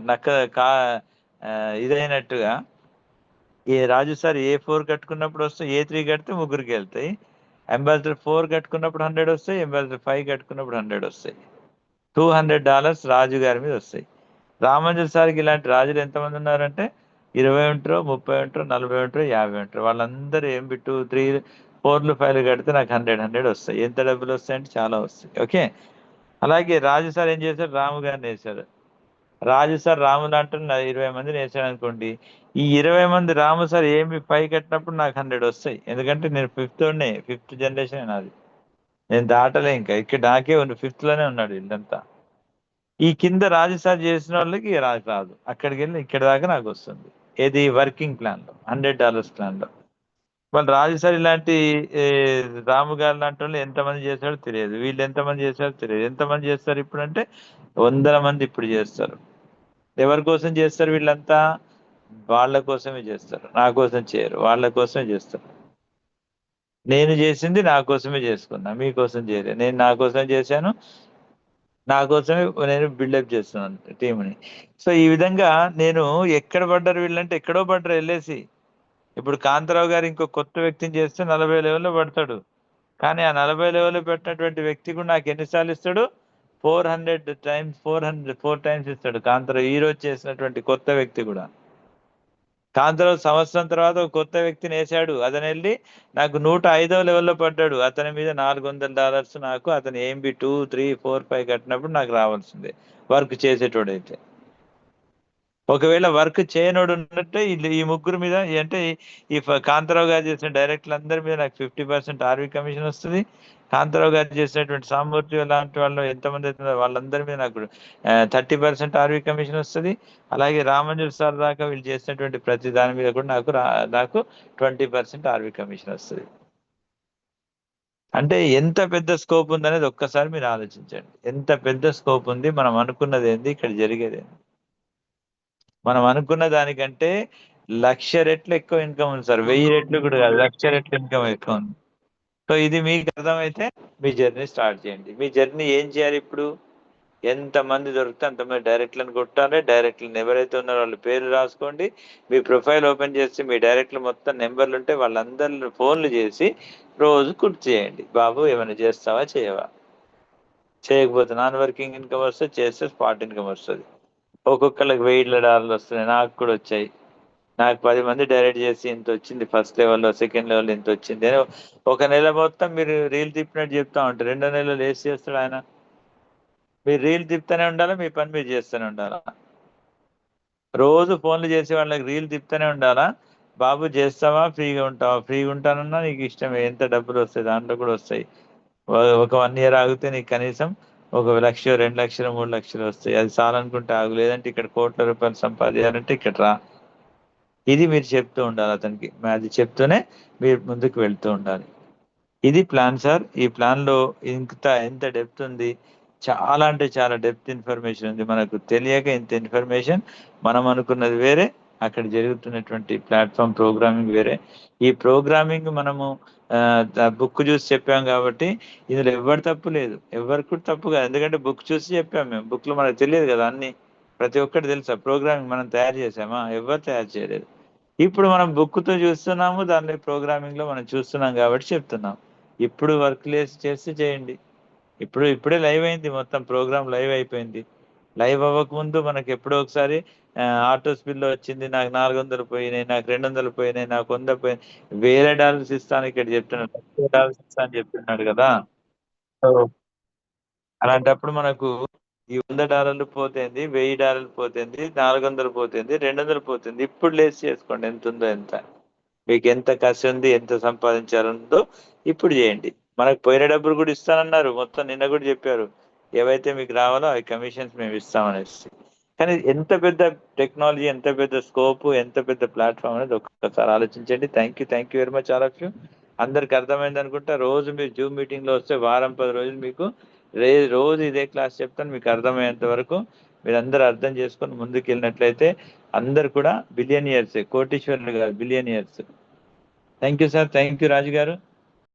నక్క కా ఇదైనట్టుగా రాజు సార్ A4 కట్టుకున్నప్పుడు వస్తాయి, A3 కడితే ముగ్గురికి వెళ్తాయి, అంబాసిడర్ 4 కట్టుకున్నప్పుడు 100 వస్తాయి, అంబాసిడర్ 5 కట్టుకున్నప్పుడు 100 వస్తాయి. $200 రాజు గారి మీద వస్తాయి. రామాంజన్ సార్కి ఇలాంటి రాజులు ఎంతమంది ఉన్నారంటే 20 ఉంటారో, 30 ఉంటారో, 40 ఉంటారో, 50 ఉంటారో. వాళ్ళందరూ ఏఎంబి 2, 3 4లు 5లు కడితే నాకు 100 వస్తాయి. ఎంత డబ్బులు వస్తాయంటే చాలా వస్తాయి. ఓకే. అలాగే రాజు సార్ ఏం చేశాడు, రాము గారిని వేశాడు. రాజు సార్ రాములు అంటున్న 20 మందిని వేసాడు అనుకోండి. ఈ 20 మంది రాము సార్ ఏమి 5 కట్టినప్పుడు నాకు 100 వస్తాయి. ఎందుకంటే నేను ఫిఫ్త్ జనరేషన్ నాది. నేను దాటలే, ఇంకా ఇక్కడ నాకే 5th లోనే ఉన్నాడు వీళ్ళంతా. ఈ కింద రాజు సార్ చేసిన వాళ్ళకి రాదు, అక్కడికి వెళ్ళి ఇక్కడ దాకా నాకు వస్తుంది. ఏది వర్కింగ్ ప్లాన్ లో, $100 ప్లాన్ లో. వాళ్ళు రాజు సార్ ఇలాంటి రాము గారు లాంటి వాళ్ళు ఎంతమంది చేశాడో తెలియదు, వీళ్ళు ఎంతమంది చేశారో తెలియదు. ఎంతమంది చేస్తారు ఇప్పుడు అంటే 100 మంది ఇప్పుడు చేస్తారు. ఎవరి కోసం చేస్తారు వీళ్ళంతా? వాళ్ళ కోసమే చేస్తారు, నా కోసం చేయరు, వాళ్ళ కోసమే చేస్తారు. నేను చేసింది నా కోసమే చేసుకున్నా, మీకోసం చేయలేదు. నేను నా కోసం చేశాను, నా కోసమే నేను బిల్డప్ చేస్తున్నాను టీంని. సో ఈ విధంగా నేను ఎక్కడ పడ్డారు వీళ్ళంటే ఎక్కడో పడ్డారు వెళ్ళేసి. ఇప్పుడు కాంతారావు గారు ఇంకో కొత్త వ్యక్తిని చేస్తే 40 లెవెల్లో పడతాడు. కానీ ఆ 40 లెవెల్లో పెట్టినటువంటి వ్యక్తి కూడా నాకు ఎన్నిసార్లు ఇస్తాడు? 400 టైమ్స్, 4 టైమ్స్ ఇస్తాడు కాంతారావు. ఈ రోజు చేసినటువంటి కొత్త వ్యక్తి కూడా. కాంతారావు సంవత్సరం తర్వాత ఒక కొత్త వ్యక్తిని వేసాడు, అతను వెళ్ళి నాకు 105వ లెవెల్లో పడ్డాడు. అతని మీద $400 నాకు, అతను ఏంబి 2, 3, 4, 5 కట్టినప్పుడు నాకు రావాల్సిందే, వర్క్ చేసేటోడైతే. ఒకవేళ వర్క్ చేయనోడు ఉన్నట్టే ఈ ముగ్గురు మీద అంటే ఈ కాంతారావు గారు చేసిన డైరెక్టర్లు అందరి మీద నాకు 50% ఆర్వి కమిషన్ వస్తుంది. కాంతారావు గారు చేసినటువంటి సామర్థ్యం లాంటి వాళ్ళు ఎంతమంది అవుతుందో వాళ్ళందరి మీద నాకు 30% ఆర్వి కమిషన్ వస్తుంది. అలాగే రామంజూర్ సార్ దాకా వీళ్ళు చేసినటువంటి ప్రతి దాని మీద కూడా నాకు 20% ఆర్వి కమిషన్ వస్తుంది. అంటే ఎంత పెద్ద స్కోప్ ఉందనేది ఒక్కసారి మీరు ఆలోచించండి. ఎంత పెద్ద స్కోప్ ఉంది, మనం అనుకున్నది ఏంది, ఇక్కడ జరిగేది ఏంది. మనం అనుకున్న దానికంటే 1,00,000 రెట్లు ఎక్కువ ఇన్కమ్ ఉంది సార్. 1000 రెట్లు కూడా కాదు, 1,00,000 రెట్లు ఇన్కమ్ ఎక్కువ ఉంది. సో ఇది మీకు అర్థమైతే మీ జర్నీ స్టార్ట్ చేయండి. మీ జర్నీ ఏం చేయాలి ఇప్పుడు? ఎంతమంది దొరికితే అంతమంది డైరెక్ట్లను కొట్టాలి. డైరెక్ట్లను ఎవరైతే ఉన్నారో వాళ్ళ పేరు రాసుకోండి. మీ ప్రొఫైల్ ఓపెన్ చేసి మీ డైరెక్ట్లు మొత్తం నెంబర్లు ఉంటే వాళ్ళందరిని ఫోన్లు చేసి రోజు గుర్తు చేయండి. బాబు ఏమైనా చేస్తావా, చేయవా? చేయకపోతే నాన్ వర్కింగ్ ఇన్కమ్ వస్తుంది, చేస్తే స్పాట్ ఇన్కమ్ వస్తుంది. ఒక్కొక్కళ్ళకి $1000 వస్తున్నాయి, నాకు కూడా వచ్చాయి. నాకు 10 మంది డైరెక్ట్ చేసి ఇంత వచ్చింది, ఫస్ట్ లెవెల్లో, సెకండ్ లెవెల్ ఇంత వచ్చింది అని ఒక నెల మొత్తం మీరు రీల్ తిప్పినట్టు చెప్తా ఉంటారు. 2వ నెలలో లేసి చేస్తాడు ఆయన. మీరు రీల్ తిప్పుతూనే ఉండాలా, మీ పని మీరు చేస్తూనే ఉండాలా. రోజు ఫోన్లు చేసి వాళ్ళకి రీల్ తిప్పుతూనే ఉండాలా. బాబు చేస్తావా, ఫ్రీగా ఉంటావా? ఫ్రీగా ఉంటానన్నా నీకు ఇష్టమే, ఎంత డబ్బులు వస్తాయి దాంట్లో కూడా వస్తాయి. ఒక 1 ఇయర్ ఆగితే నీకు కనీసం ఒక 1,00,000, 2,00,000, 3,00,000 వస్తాయి. అది చాలనుకుంటే ఆగు, లేదంటే ఇక్కడ కోట్ల రూపాయలు సంపాదించాలంటే ఇక్కడ రా. ఇది మీరు చెప్తూ ఉండాలి అతనికి. అది చెప్తూనే మీరు ముందుకు వెళ్తూ ఉండాలి. ఇది ప్లాన్ సార్. ఈ ప్లాన్లో ఎంత డెప్త్ ఉంది, చాలా అంటే చాలా డెప్త్ ఇన్ఫర్మేషన్ ఉంది. మనకు తెలియక ఇంత ఇన్ఫర్మేషన్, మనం అనుకున్నది వేరే, అక్కడ జరుగుతున్నటువంటి ప్లాట్ఫామ్ ప్రోగ్రామింగ్ వేరే. ఈ ప్రోగ్రామింగ్ మనము బుక్ చూసి చెప్పాం కాబట్టి ఇందులో ఎవరి తప్పు లేదు, ఎవరికి కూడా తప్పు కాదు. ఎందుకంటే బుక్ చూసి చెప్పాం మేము. బుక్లో మనకు తెలియదు కదా అన్ని, ప్రతి ఒక్కటి తెలుసా? ప్రోగ్రామింగ్ మనం తయారు చేసామా? ఎవరు తయారు చేయలేదు. ఇప్పుడు మనం బుక్తో చూస్తున్నాము, దానిలో ప్రోగ్రామింగ్లో మనం చూస్తున్నాం కాబట్టి చెప్తున్నాం. ఇప్పుడు వర్క్ చేస్తే చేయండి. ఇప్పుడే లైవ్ అయింది, మొత్తం ప్రోగ్రామ్ లైవ్ అయిపోయింది. లైవ్ అవ్వకముందు మనకి ఎప్పుడో ఒకసారి ఆటో స్పిల్లో వచ్చింది, నాకు 400 పోయినాయి, నాకు 200 పోయినాయి, నాకు 100 పోయినాయి. $1000 ఇస్తాను ఇక్కడ చెప్తున్నాడు, $1,00,000 ఇస్తాను అని చెప్తున్నాడు కదా. సో అలాంటప్పుడు మనకు ఈ $100 పోతుంది, $1000 పోతుంది, 400 పోతుంది, 200 పోతుంది. ఇప్పుడు లేస్ చేసుకోండి ఎంత ఉందో ఎంత. మీకు ఎంత కసి ఉంది, ఎంత సంపాదించాలందో ఇప్పుడు చేయండి. మనకు పోయిన డబ్బులు కూడా ఇస్తానన్నారు, మొత్తం నిన్న కూడా చెప్పారు. ఏవైతే మీకు రావాలో అవి కమిషన్స్ మేము ఇస్తామనేసి. కానీ ఎంత పెద్ద టెక్నాలజీ, ఎంత పెద్ద స్కోప్, ఎంత పెద్ద ప్లాట్ఫామ్ అనేది ఒక్కసారి ఆలోచించండి. Thank you very much all of you. అందరికి అర్థమైంది అనుకుంటా. రోజు మీరు జూమ్ మీటింగ్లో వస్తే వారం 10 రోజులు మీకు రోజు ఇదే క్లాస్ చెప్తాను. మీకు అర్థమయ్యేంత వరకు మీరందరూ అర్థం చేసుకొని ముందుకు వెళ్ళినట్లయితే అందరు కూడా బిలియనియర్సే, కోటీశ్వరులు కాదు, billionaires. Thank you sir. Thank you Raju గారు.